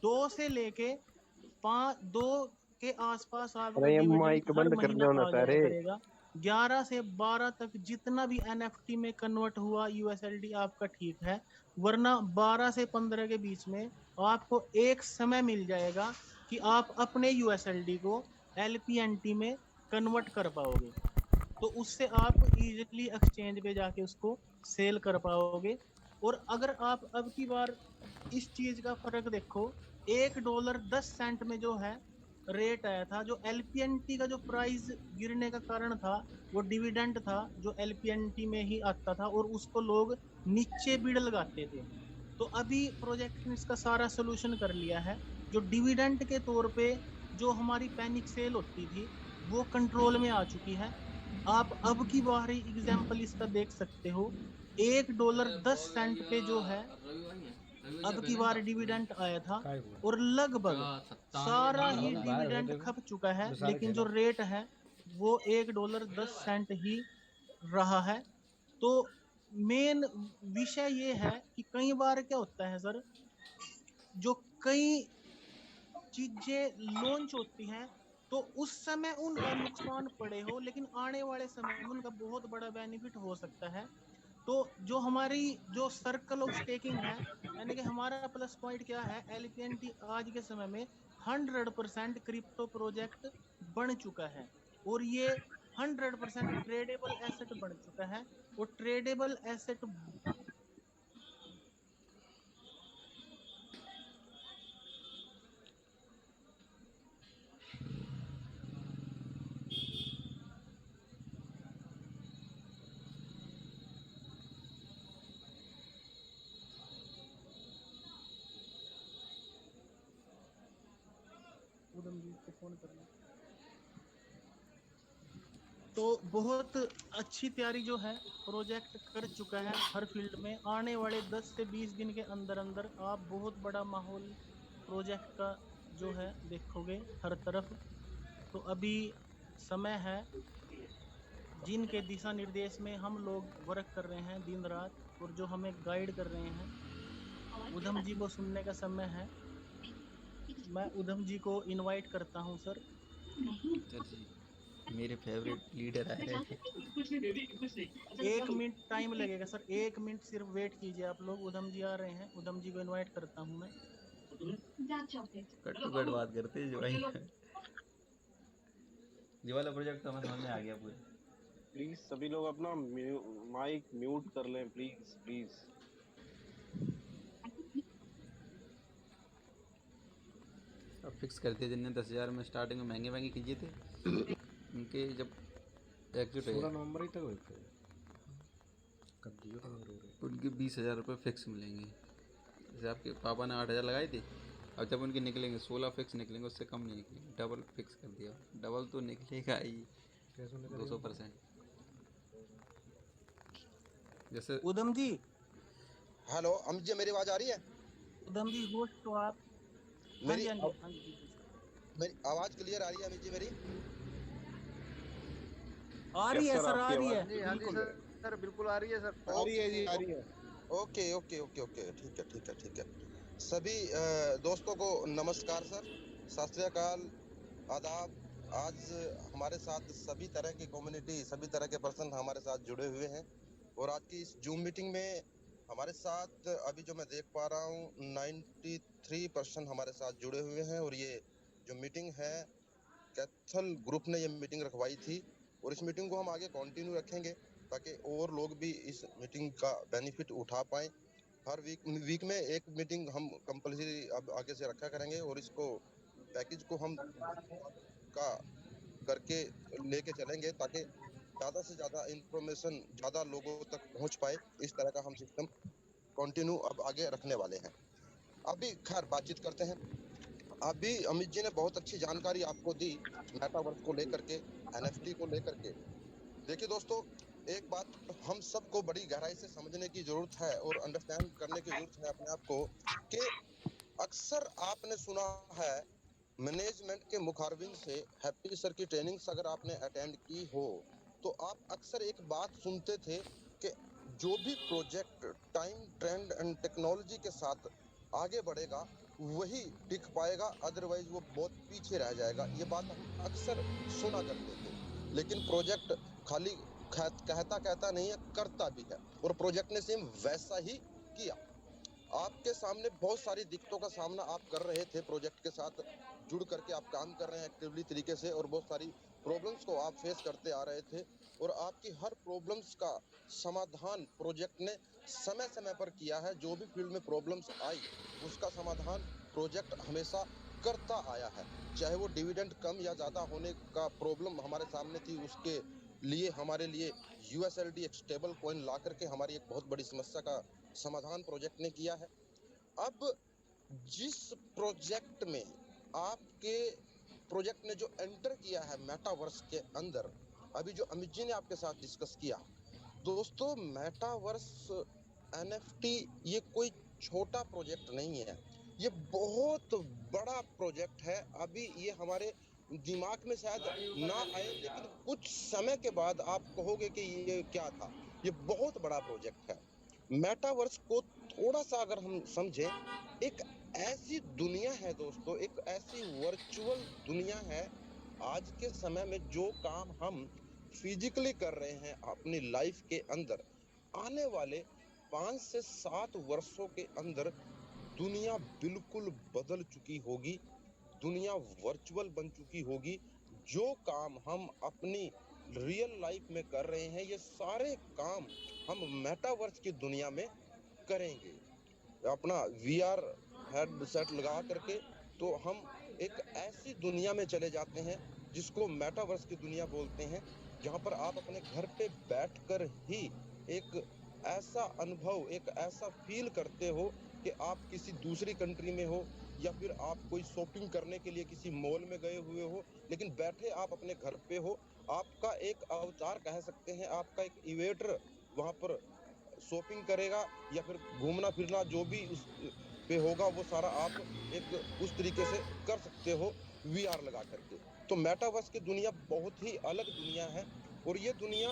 A: 2 के आसपास आपको
C: अरे ये
A: डिविडेंड
C: माइक
A: हर
C: बंद कर
A: महीना
C: दो ना
A: आ जाया
C: सारे।
A: करेगा। 11 से 12 तक जितना भी एनएफटी में कन्वर्ट हुआ यूएसएलडी आपका ठीक है, वरना 12 से 15 के बीच में आपको एक समय मिल जाएगा कि आप अपने यूएसएलडी को एलपीएनटी में कन्वर्ट कर पाओगे। तो उससे आप इजीली एक्सचेंज पे जाके उसको सेल कर पाओगे। और अगर आप अब की बार इस चीज का फर्क देखो, $1.10 में जो है रेट आया था, जो एलपीएनटी का जो प्राइस गिरने का कारण था वो डिविडेंड था जो एलपीएनटी में ही आता था, और उसको लोग नीचे बिड लगाते थे। तो अभी प्रोजेक्ट ने इसका सारा सोल्यूशन कर लिया है। जो डिविडेंड के तौर पे जो हमारी पैनिक सेल होती थी वो कंट्रोल में आ चुकी है। आप अब की बारी एग्जाम्पल इसका देख सकते हो, $1.10 पे जो है अब की बार डिविडेंड आया था, और लगभग सारा ही डिविडेंड खप चुका है, लेकिन जो रेट है वो $1.10 ही रहा है। तो मेन विषय ये है कि कई बार क्या होता है सर, जो कई चीजें लॉन्च होती हैं तो उस समय उनका नुकसान पड़े हो, लेकिन आने वाले समय में उनका बहुत बड़ा बेनिफिट हो सकता है। तो जो हमारी जो सर्कल ऑफ स्टेकिंग है, यानी कि हमारा प्लस पॉइंट क्या है, एलपीएनटी आज के समय में 100% क्रिप्टो प्रोजेक्ट बन चुका है, और ये 100% ट्रेडेबल एसेट बन चुका है। और ट्रेडेबल एसेट उधम जी को फोन करना। तो बहुत अच्छी तैयारी जो है प्रोजेक्ट कर चुका है हर फील्ड में। आने वाले 10 से 20 दिन के अंदर अंदर आप बहुत बड़ा माहौल प्रोजेक्ट का जो है देखोगे हर तरफ। तो अभी समय है, जिनके दिशा निर्देश में हम लोग वर्क कर रहे हैं दिन रात, और जो हमें गाइड कर रहे हैं, उधम जी को सुनने का समय है। मैं उधम जी को इनवाइट करता हूं सर।
D: सर जी, मेरे फेवरेट लीडर आए हैं।
A: 1 मिनट टाइम लगेगा सर, 1 मिनट सिर्फ वेट कीजिए आप लोग। उधम जी आ रहे हैं, उधम जी को इनवाइट करता हूं मैं।
D: कट टू कट बात करते हैं जो भाई। ये वाला प्रोजेक्ट तो हमें समझ में आ गया पूरा।
C: प्लीज सभी लोग अपना माइक म्यूट कर लें, प्लीज प्लीज।
D: अब फिक्स कर दिए जिनने 10,000 में स्टार्टिंग में महंगे महंगे कीजिए थे, उनके जब एग्जिट हो
E: नवंबर ही तक होते हैं, कर दियो तो मेरे को।
D: उनके 20,000 रुपये फिक्स मिलेंगे। जैसे आपके पापा ने 8,000 लगाए थे, अब जब उनके निकलेंगे 16 फिक्स निकलेंगे, उससे कम नहीं निकलेंगे। डबल फिक्स कर दिया, डबल तो निकलेगा ही 200%। जैसे
A: उधम जी,
F: हेलो अमित जी, मेरी आवाज आ रही है?
A: उधम जी होस्ट तो आप। हाँ
F: मेरी
A: जी हाँ जी हाँ जी बिल्कुल सर।
F: मेरी आवाज क्लियर आ रही है अमित जी मेरी?
A: आ रही
C: यस
A: है
C: सर,
A: सर, आ
C: आपकी
A: रही
C: आवाज
A: है
E: जी हाँ जी
A: बिल्कुल।
E: सर, बिल्कुल आ रही है सर।
C: आ रही है जी, आ
F: ओके
C: रही है।
F: ओके ओके ओके ओके, ठीक है ठीक है ठीक है। सभी दोस्तों को नमस्कार सर, सत श्री अकाल, आदाब। आज हमारे साथ सभी तरह की कम्युनिटी, सभी तरह के पर्सन हमारे साथ जुड़े हुए हैं, और आज की इस जूम मीटिंग में हमारे साथ अभी जो मैं देख पा रहा हूँ 93% हमारे साथ जुड़े हुए हैं। और ये जो मीटिंग है कैथल ग्रुप ने ये मीटिंग रखवाई थी और इस मीटिंग को हम आगे कंटिन्यू रखेंगे ताकि और लोग भी इस मीटिंग का बेनिफिट उठा पाएं। हर वीक में एक मीटिंग हम कंपलसरी अब आगे से रखा करेंगे और इसको पैकेज को हम का करके लेके चलेंगे ताकि ज्यादा से ज्यादा इंफॉर्मेशन ज्यादा लोगों तक पहुंच पाए। इस तरह का हम सिस्टम कंटिन्यू अब आगे रखने वाले हैं। अभी खैर बातचीत करते हैं। अभी अमित जी ने बहुत अच्छी जानकारी आपको दी मेटावर्स को लेकर के, एनएफटी को लेकर के। देखिए दोस्तों, एक बात हम सबको बड़ी गहराई से समझने की जरूरत है और अंडरस्टैंड करने की जरूरत है अपने आप को कि अक्सर आपने सुना है मैनेजमेंट के मुखारबिन से हैप्पी सर की ट्रेनिंग्स अगर आपने अटेंड की हो तो आप अक्सर एक बात सुनते थे कि जो भी project time trend and technology के साथ आगे बढ़ेगा वही टिक पाएगा, अदरवाइज वो बहुत पीछे रह जाएगा। ये बात हम अक्सर सुना करते थे, लेकिन प्रोजेक्ट खाली कहता कहता नहीं है, करता भी है और प्रोजेक्ट ने सेम वैसा ही किया। आपके सामने बहुत सारी दिक्कतों का सामना आप कर रहे थे, प्रोजेक्ट के साथ जुड़ करके आप काम कर रहे हैं एक्टिवली तरीके से और बहुत सारी प्रॉब्लम्स को आप फेस करते आ रहे थे और आपकी हर प्रॉब्लम्स का समाधान प्रोजेक्ट ने समय समय पर किया है। जो भी फील्ड में प्रॉब्लम्स आई उसका समाधान प्रोजेक्ट हमेशा करता आया है। चाहे वो डिविडेंड कम या ज्यादा होने का प्रॉब्लम हमारे सामने थी, उसके लिए हमारे लिए यूएसएलडी एक स्टेबल कॉइन ला करके हमारी एक बहुत बड़ी समस्या का समाधान प्रोजेक्ट ने किया है। अब जिस प्रोजेक्ट में आपके प्रोजेक्ट ने जो एंटर किया है मेटावर्स के अंदर, अभी जो अमित जी ने आपके साथ डिस्कस किया, दोस्तों मेटावर्स एनएफटी ये कोई छोटा प्रोजेक्ट नहीं है, ये बहुत बड़ा प्रोजेक्ट है। अभी ये हमारे दिमाग में शायद ना आए, लेकिन कुछ समय के बाद आप कहोगे कि ये क्या था। ये बहुत बड़ा प्रोजेक्ट है। मेटावर्स को थोड़ा सा अगर हम समझें, एक ऐसी दुनिया है दोस्तों, एक ऐसी वर्चुअल दुनिया है आज के समय में जो काम हम फिजिकली कर रहे हैं अपनी लाइफ के अंदर, आने वाले 5 से 7 वर्षों के अंदर दुनिया बिल्कुल बदल चुकी होगी, दुनिया वर्चुअल बन चुकी होगी। जो काम हम अपनी रियल लाइफ में कर रहे हैं ये सारे काम हम मेटावर्स की दुनिया में करेंगे। अपना वीआर हेडसेट लगा करके तो हम एक ऐसी दुनिया में चले जाते हैं जिसको मेटावर्स की दुनिया बोलते हैं, जहां पर आप अपने घर पे बैठकर ही एक ऐसा अनुभव, एक ऐसा फील करते हो कि आप किसी दूसरी कंट्री में हो या फिर आप कोई शॉपिंग करने के लिए किसी मॉल में गए हुए हो, लेकिन बैठे आप अपने घर पे हो। आपका एक अवतार कह सकते हैं, आपका एक इवेटर वहां पर शॉपिंग करेगा या फिर घूमना फिरना जो भी उस पे होगा वो सारा आप एक उस तरीके से कर सकते हो वीआर लगा करके। तो मेटावर्स की दुनिया बहुत ही अलग दुनिया है और ये दुनिया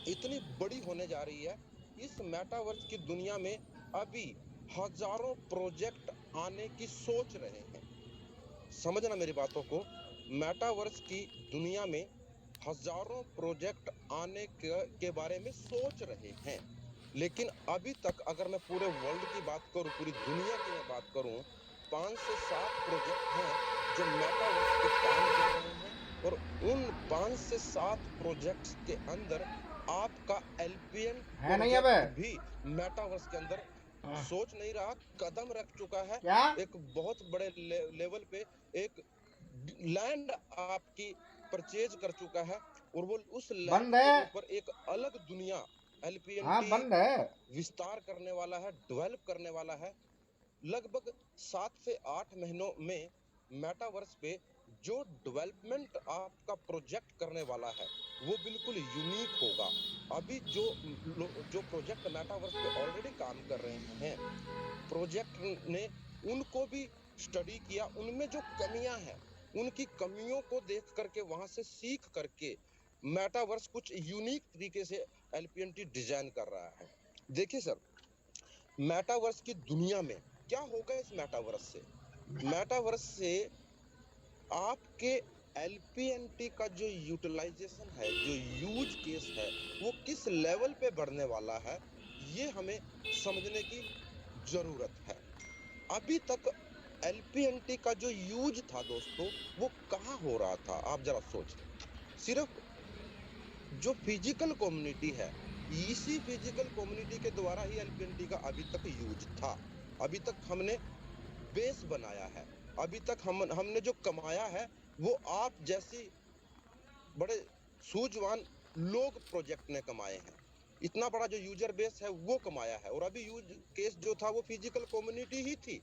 F: इतनी बड़ी होने जा रही है। इस मेटावर्स की दुनिया में अभी हजारों प्रोजेक्ट आने की सोच रहे हैं। समझना मेरी बातों को, मेटावर्स की दुनिया में हजारों प्रोजेक्ट आने के बारे में सोच रहे हैं, लेकिन अभी तक अगर मैं पूरे वर्ल्ड की बात करूं, पूरी दुनिया की मैं बात करूं, 5 से 7 प्रोजेक्ट हैं जो मेटावर्स पे काम कर रहे हैं और उन 5 से 7 प्रोजेक्ट्स के अंदर आपका एलपीएन
E: है नहीं अबे
F: भी मेटावर्स के अंदर सोच नहीं रहा, कदम रख चुका है।
E: क्या
F: एक बहुत बड़े लेवल पे एक लैंड आपकी परचेज कर चुका है और वो उस लैंड के ऊपर एक अलग दुनिया एलपीएनटी
E: बंद है
F: विस्तार करने वाला है, डेवलप करने वाला है। लगभग 7 से 8 महीनों में मेटावर्स पे जो डेवलपमेंट आपका प्रोजेक्ट करने वाला है वो बिल्कुल यूनिक होगा। अभी जो प्रोजेक्ट मेटावर्स पे ऑलरेडी काम कर रहे हैं, प्रोजेक्ट ने उनको भी स्टडी किया, उनमें जो कमियां हैं उनकी कमियों को देख करके वहां से सीख करके मेटावर्स कुछ यूनिक तरीके से एलपीएनटी डिजाइन कर रहा है। देखिए सर, मेटावर्स की दुनिया में क्या होगा इस मेटावर्स से? मेटावर्स से आपके एलपीएनटी का जो यूटिलाइजेशन है, जो यूज केस है, वो किस लेवल पे बढ़ने वाला है, ये हमें समझने की जरूरत है। अभी तक एलपीएनटी का जो यूज था दोस्तों, वो कहाँ हो रहा था, आप जरा सोचें। सिर्फ जो फिजिकल कम्युनिटी है, इसी फिजिकल कम्युनिटी के द्वारा ही एलपीएनटी का अभी तक यूज था। अभी तक हमने बेस बनाया है, अभी तक हमने जो कमाया है वो आप जैसी बड़े सूझवान लोग प्रोजेक्ट ने कमाए हैं। इतना बड़ा जो यूजर बेस है वो कमाया है। और अभी यूज केस जो था वो फिजिकल कम्युनिटी ही थी,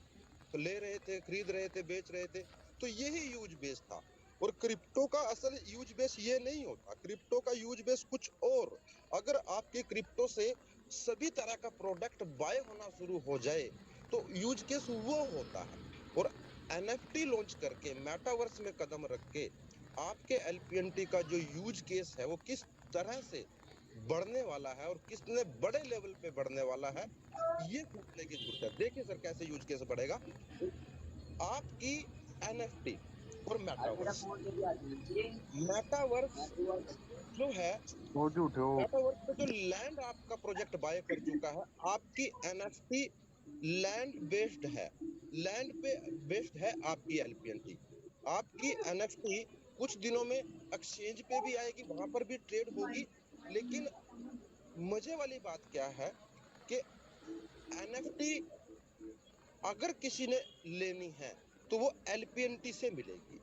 F: तो ले रहे थे, खरीद रहे थे, बेच रहे थे, तो यही यूज बेस था। और क्रिप्टो का असल यूज बेस ये नहीं होता, क्रिप्टो का यूज बेस कुछ और। अगर आपके क्रिप्टो से सभी तरह का प्रोडक्ट बाय होना शुरू हो जाए तो यूज केस वो होता है। और एनएफटी लॉन्च करके मेटावर्स में कदम रख के आपके एलपीएनटी का जो यूज केस है वो किस तरह से बढ़ने वाला है और कितने बड़े लेवल पे बढ़ने वाला है, ये सोचने की जरूरत है। देखिए सर कैसे यूज केस बढ़ेगा। आपकी एनएफटी और मेटावर्स, मेटावर्स जो है,
C: वो झूठे हो।
F: मेटावर्स पे जो लैंड आपका प्रोजेक्ट बाय कर चुका है, आपकी एनएफटी लैंड बेस्ड है, लैंड पे बेस्ड है आपकी एलपीएनटी। आपकी एनएफटी कुछ दिनों में एक्सचेंज पे भी आएगी, वहां पर भी ट्रेड होगी। लेकिन मजे वाली बात क्या है कि एनएफटी अगर किसी ने लेनी है तो वो एलपीएनटी से मिलेगी।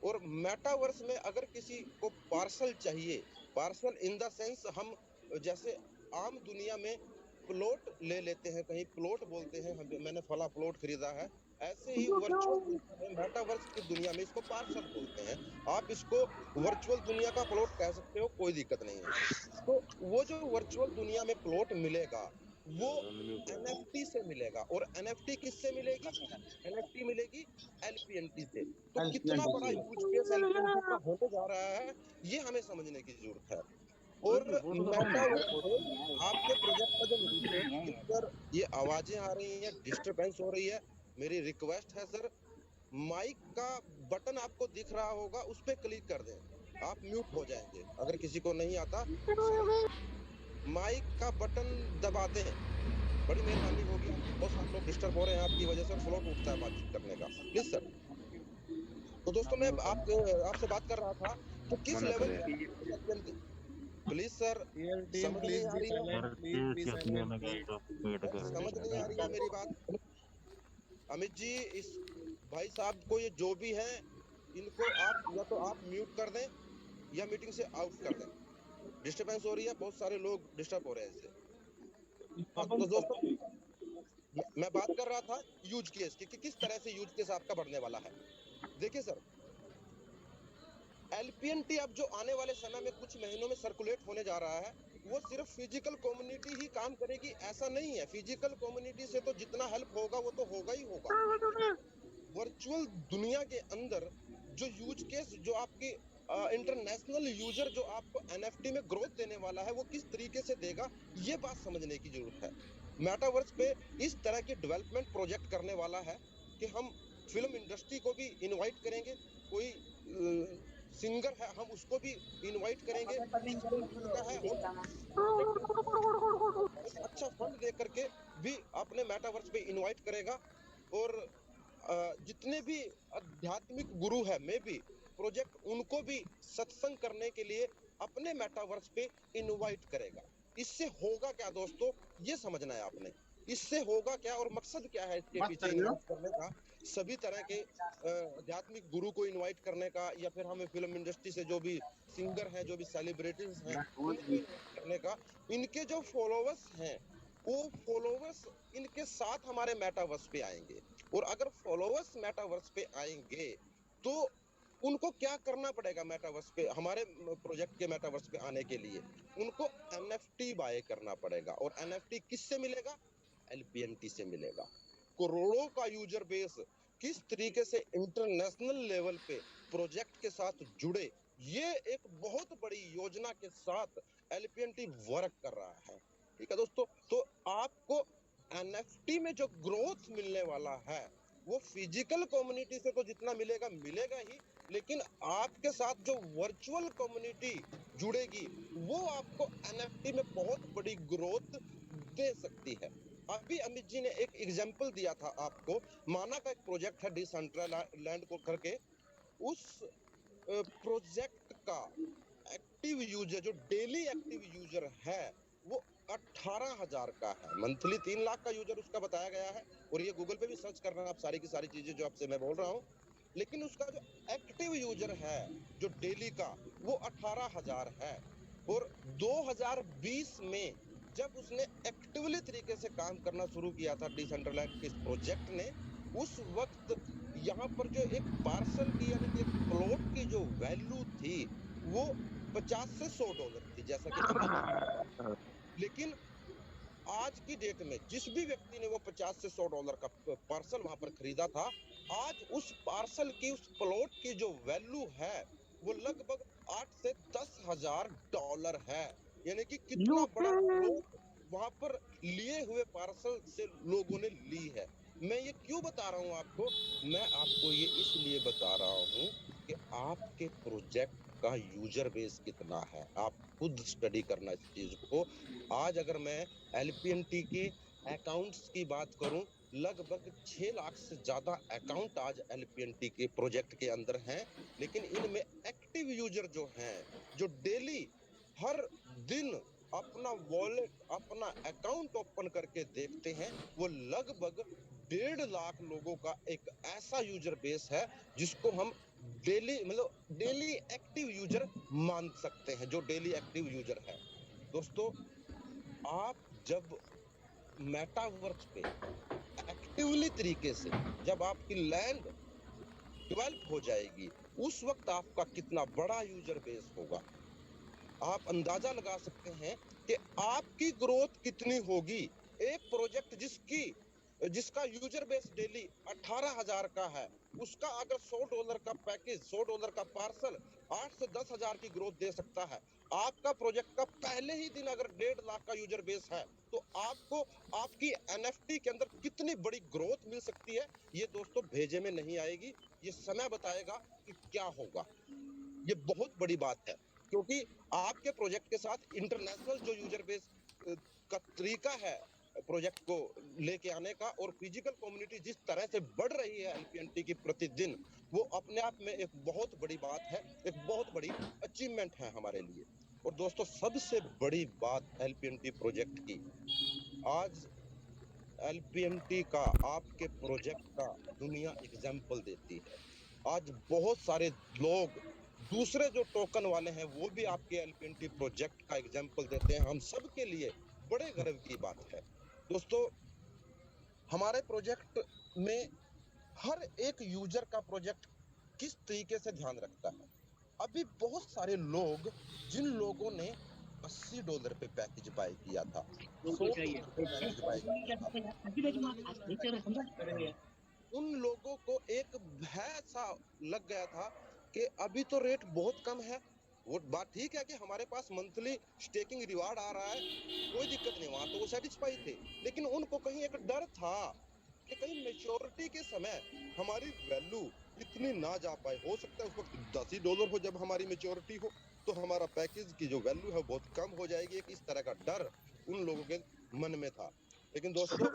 F: और मेटावर्स में अगर किसी को पार्सल चाहिए, पार्सल इन द सेंस हम जैसे आम दुनिया में प्लॉट ले लेते हैं, कहीं प्लॉट बोलते हैं, मैंने फला प्लॉट खरीदा है, ऐसे ही वर्चुअल दुनिया में, मेटावर्स की दुनिया में इसको पार्सल बोलते हैं। आप इसको वर्चुअल दुनिया का प्लॉट कह सकते हो, कोई दिक्कत नहीं है। तो वो जो वर्चुअल दुनिया में प्लॉट मिलेगा वो एनएफटी से मिलेगा। और एनएफटी किससे मिलेगी? एनएफटी मिलेगी एलपीएनटी से। तो कितना बड़ा यूज केस एलपीएनटी का होने जा रहा है, ये हमें समझने की जरूरत है। और मेटावर्स पे आपके प्रोजेक्ट का जो सर, ये आवाजें आ रही हैं, डिस्टरबेंस हो रही है, मेरी रिक्वेस्ट है सर, माइक का बटन आपको दिख रहा होगा, उस पर क्लिक कर दें, आप म्यूट हो जाएंगे। अगर किसी को नहीं आता, माइक का बटन दबा दें, बड़ी मेहरबानी होगी। बहुत सारे लोग डिस्टर्ब हो रहे हैं आपकी वजह से और फ्लो टूटता है बातचीत करने का, प्लीज सर। तो दोस्तों मैं आपसे बात कर रहा था कि किस
C: मना
F: लेवल
C: करे।
F: पे, प्लीज सर,
E: Your team,
F: समझ नहीं
E: please
F: आ
E: be
F: रही है,
E: silent. Please be silent. Please.
F: समझ नहीं आ रही है मेरी बात। अमित जी, इस भाई साहब को, ये जो भी है, इनको आप या तो आप म्यूट कर दें या मीटिंग से आउट कर दें। डिस्टरबेंस हो रही है, बहुत सारे लोग डिस्टर्ब हो रहे हैं इससे। तो दोस्तों मैं बात कर रहा था यूज केस की, कि किस तरह से यूज केस आपका बढ़ने वाला है। देखिए सर, एलपीएनटी अब जो आने वाले समय में कुछ महीनों में सर्कुलेट होने जा रहा है, वो सिर्फ फिजिकल कम्युनिटी ही काम करेगी ऐसा नहीं है। फिजिकल कम्युनिटी से तो जितना हेल्प होगा वो तो होगा ही होगा। वर्चुअल दुनिया के अंदर जो यूज केस, जो आपकी इंटरनेशनल यूजर जो आपको एनएफटी में ग्रोथ देने वाला है, वो किस तरीके से देगा, ये बात समझने की जरूरत है। मेटावर्स पे इस तरह की डेवलपमेंट प्रोजेक्ट करने वाला है कि हम फिल्म इंडस्ट्री को भी इनवाइट करेंगे, कोई सिंगर है हम उसको भी इनवाइट करेंगे, जिसको लगता है हो अच्छा फंड दे करके भी अपने मेटावर्स पे इनवाइट करेगा। और जितने भी आध्यात्मिक गुरु है, मैं भी प्रोजेक्ट उनको भी सत्संग करने के लिए अपने मेटावर्स पे इनवाइट करेगा। इससे होगा क्या दोस्तों, ये समझना है आपने। इससे होगा क्या और मकसद क्या है इसके पीछे इनवाइट करने का, सभी तरह के आध्यात्मिक गुरु को इनवाइट करने का, या फिर हमें फिल्म इंडस्ट्री से जो भी सिंगर हैं, जो भी सेलिब्रिटीज हैं, उनको इनवाइट करने का। इनके जो फॉलोवर्स हैं, वो फॉलोवर्स इनके साथ हमारे मेटावर्स पे आएंगे। और अगर फॉलोवर्स मेटावर्स पे आएंगे तो उनको क्या करना पड़ेगा? मेटावर्स पे, हमारे प्रोजेक्ट के मेटावर्स पे आने के लिए उनको एनएफटी बाय करना पड़ेगा। और एनएफटी किससे मिलेगा? एलपीएनटी से मिलेगा। करोड़ों का यूजर बेस किस तरीके से इंटरनेशनल लेवल पे प्रोजेक्ट के साथ जुड़े, ये एक बहुत बड़ी योजना के साथ एलपीएनटी वर्क कर रहा है। ठीक है दोस्तों, तो आपको एनएफटी में जो ग्रोथ मिलने वाला है वो फिजिकल कम्युनिटी से तो जितना मिलेगा मिलेगा ही, लेकिन आपके साथ जो वर्चुअल कम्युनिटी जुड़ेगी वो आपको एनएफटी में बहुत बड़ी ग्रोथ दे सकती है। अभी अमित जी ने एक एग्जांपल दिया था आपको, माना का एक प्रोजेक्ट है डिसेंट्रलैंड को करके, उस प्रोजेक्ट का एक्टिव यूजर, जो डेली एक्टिव यूजर है, वो 18,000 का है। मंथली 3 लाख का यूजर उसका बताया गया है, और ये गूगल पे भी सर्च करना आप सारी की सारी चीजें जो आपसे मैं बोल रहा हूँ। लेकिन उसका जो एक्टिव यूजर है जो डेली का, वो 18,000 है। और 2020 में जब उसने एक्टिवली तरीके से काम करना शुरू किया था डिसेंट्रलैंड के इस प्रोजेक्ट ने, उस वक्त यहाँ पर जो एक पार्सल की यानी कि एक प्लॉट की जो वैल्यू थी वो 50 से $100 थी, जैसा कि अमित। लेकिन आज की डेट में जिस भी व्यक्ति ने वो 50 से $100 का पार्सल वहां पर खरीदा था, आज उस पार्सल की, उस प्लॉट की जो वैल्यू है वो लगभग 8 से 10,000 डॉलर है। यानी कि कितना बड़ा ग्रोथ वहां पर लिए हुए पार्सल से लोगों ने ली है। मैं ये क्यों बता रहा हूँ आपको? मैं आपको ये इसलिए बता रहा हूँ कि आपके प्रोजेक्ट का यूजर बेस कितना है, आप खुद स्टडी करना इस चीज को। आज अगर मैं एलपीएनटी के अकाउंट्स की बात करूं, लगभग 6 लाख से ज्यादा अकाउंट आज एलपीएनटी के प्रोजेक्ट के अंदर हैं। लेकिन इनमें एक्टिव यूजर जो हैं, जो डेली हर दिन अपना वॉलेट, अपना अकाउंट ओपन करके देखते हैं, वो लगभग 1.5 लाख लोगों का एक ऐसा यूजर बेस है जिसको हम डेली, मतलब डेली एक्टिव यूजर मान सकते हैं, जो डेली एक्टिव यूजर है। दोस्तों, आप जब मेटावर्स पे एक्टिवली तरीके से, जब आपकी लैंड डेवलप हो जाएगी, उस वक्त आपका कितना बड़ा यूजर बेस होगा, आप अंदाजा लगा सकते हैं कि आपकी ग्रोथ कितनी होगी। एक प्रोजेक्ट जिसका यूजर बेस डेली 18,000 का है, उसका अगर $100 का पैकेज, $100 का पार्सल 8 से 10,000 की ग्रोथ दे सकता है। आपका प्रोजेक्ट का पहले ही दिन अगर 1.5 लाख का यूजर बेस है, तो आपको आपकी एनएफटी के अंदर कितनी बड़ी ग्रोथ मिल सकती है, ये दोस्तों भेजे में नहीं आएगी। ये समय बताएगा कि क्या होगा। ये बहुत बड़ी बात है, क्योंकि आपके प्रोजेक्ट के साथ इंटरनेशनल जो यूजर बेस का तरीका है प्रोजेक्ट को लेके आने का, और फिजिकल कम्युनिटी जिस तरह से बढ़ रही है एलपीएनटी की प्रतिदिन, वो अपने आप में एक बहुत बड़ी बात है, एक बहुत बड़ी अचीवमेंट है हमारे लिए। और दोस्तों, सबसे बड़ी बात एलपीएनटी प्रोजेक्ट की, आज एलपीएनटी का, आपके प्रोजेक्ट का दुनिया एग्जाम्पल देती है। आज बहुत सारे लोग, दूसरे जो टोकन वाले हैं, वो भी आपके एलपीएनटी प्रोजेक्ट का एग्जाम्पल देते हैं। हम सब के लिए बड़े गर्व की बात है। दोस्तों, हमारे प्रोजेक्ट में हर एक यूजर का प्रोजेक्ट किस तरीके से ध्यान रखता है। अभी बहुत सारे लोग, जिन लोगों ने $80 पे पैकेज बाय किया था, $100 पे पैकेज बाय किया था, उन लोगों को एक भय सा लग गया था कि अभी तो रेट बहुत कम है। वो बात ठीक है कि हमारे पास मंथली स्टेकिंग रिवार्ड आ रहा है, कोई दिक्कत नहीं, वहां तो वो सेटिस्फाई थे। लेकिन उनको कहीं एक डर था कि कहीं मेच्योरिटी के समय हमारी वैल्यू इतनी ना जा पाए। हो सकता है उस वक्त $10 हो, जब हमारी मेच्योरिटी हो तो हमारा पैकेज की जो वैल्यू है बहुत कम हो जाएगी। एक इस तरह का डर उन लोगों के मन में था। लेकिन दोस्तों,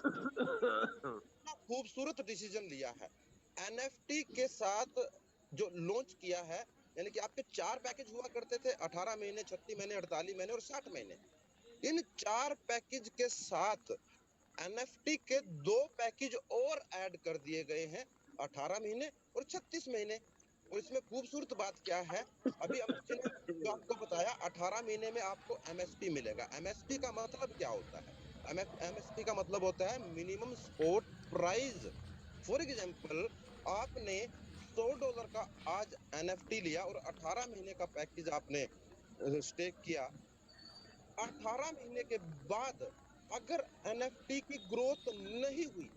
F: खूबसूरत डिसीजन लिया है एनएफटी के साथ जो लॉन्च किया है। यानी कि आपके 4 पैकेज हुआ करते थे, 18 महीने, 36 महीने, 48 महीने और 60 महीने। इन 4 पैकेज के साथ एनएफटी के 2 पैकेज और ऐड कर दिए गए हैं, 18 महीने और 36 महीने। और इसमें खूबसूरत बात क्या है, अभी अमित जी ने जो आपको बताया, 18 महीने में आपको एमएसपी मिलेगा। एमएसपी का मतलब क्या होता है? एमएसपी का मतलब होता है minimum spot price. For example, आपने $100 का आज एनएफटी लिया और 18 महीने का पैकेज आपने स्टेक किया। 18 महीने के बाद अगर एनएफटी की ग्रोथ नहीं हुई,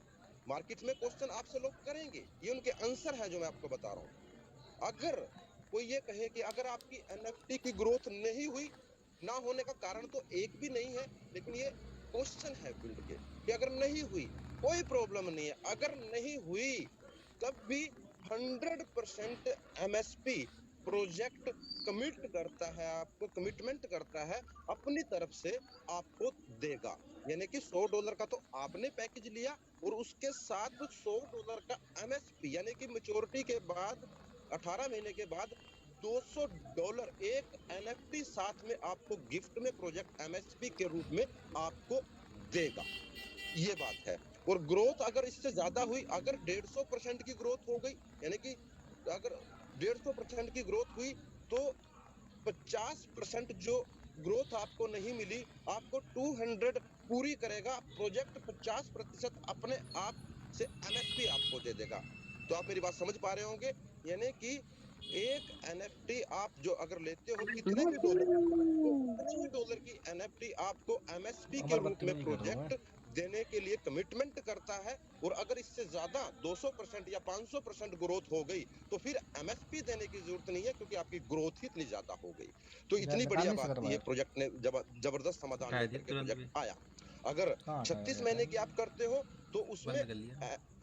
F: मार्केट में क्वेश्चन आपसे लोग करेंगे, ये उनके आंसर है जो मैं आपको बता रहा हूँ। अगर कोई ये कहे कि अगर आपकी एनएफटी की ग्रोथ नहीं हुई, ना होने का कारण तो एक भी नहीं है, लेकिन ये क्वेश्चन है फील्ड के कि अगर नहीं हुई कोई प्रॉब्लम नहीं है, अगर नहीं हुई तब भी 100% एमएसपी प्रोजेक्ट कमिट करता है, आपको कमिटमेंट करता है, अपनी तरफ से आपको देगा। यानी कि $100 का तो आपने पैकेज लिया और उसके साथ $100 का MSP, यानी कि मैच्योरिटी के बाद 18 महीने के बाद $200 एक NFT साथ में आपको गिफ्ट में प्रोजेक्ट MSP के रूप में आपको देगा। ये बात है। और ग्रोथ अगर इससे ज्यादा हुई, अगर 150% की ग्रोथ हो गई, यानी कि अगर 150% की ग्रोथ हुई तो 50% जो ग्रोथ आपको नहीं मिली, आपको 200 पूरी करेगा प्रोजेक्ट, 50% अपने आप से MSP आपको दे देगा। तो आप मेरी बात समझ पा रहे होंगे, यानी कि एक NFT आप जो अगर लेते हो कितने भी डॉलर, तो उतने ही डॉलर की NFT आपको MSP के
E: अमर
F: रूप में
E: बदतमीजी कर रहा हूँ
F: प्रोजेक्ट देने के लिए कमिटमेंट करता है। और अगर इससे ज्यादा 200% या 500% ग्रोथ हो गई तो फिर MSP देने की जरूरत नहीं है, क्योंकि आपकी ग्रोथ ही इतनी ज्यादा हो गई। तो
E: यार
F: इतनी
E: निकाल
F: बढ़िया
E: नहीं
F: बात
E: सक रहा
F: थी, ये
E: मैं।
F: प्रोजेक्ट ने जबरदस्त समाधान
D: हटा
F: लेकर
D: दिया
F: के
D: तुरंत भी,
F: प्रोजेक्ट आया। अगर
E: कहाँ हटाया
F: 36
E: जाता
F: महीने की
E: है?
F: आप करते हो तो उसमें
D: बंद कर लिया।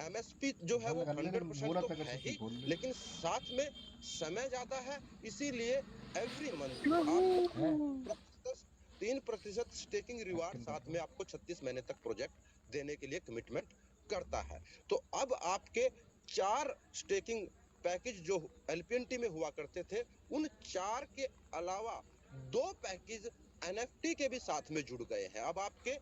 F: MSP जो है वो
E: बंद कर ले, लेकिन
F: 100%
E: बोला
F: तो
E: था कि
F: है
E: छुट्टी
F: ही,
E: खोल ले।
F: लेकिन साथ में समय ज्यादा है, इसीलिए एवरी मंथ आपको
E: है
F: 3% स्टेकिंग रिवार्ड
E: एक्टिंग
F: साथ
E: करता
F: में
E: हूँ।
F: आपको 36 महीने तक प्रोजेक्ट देने के लिए कमिटमेंट करता है। तो अब आपके 4 स्टेकिंग पैकेज जो LPNT में हुआ करते थे, उन 4 के अलावा 2 पैकेज NFT के भी साथ में जुड़ गए हैं। अब आपके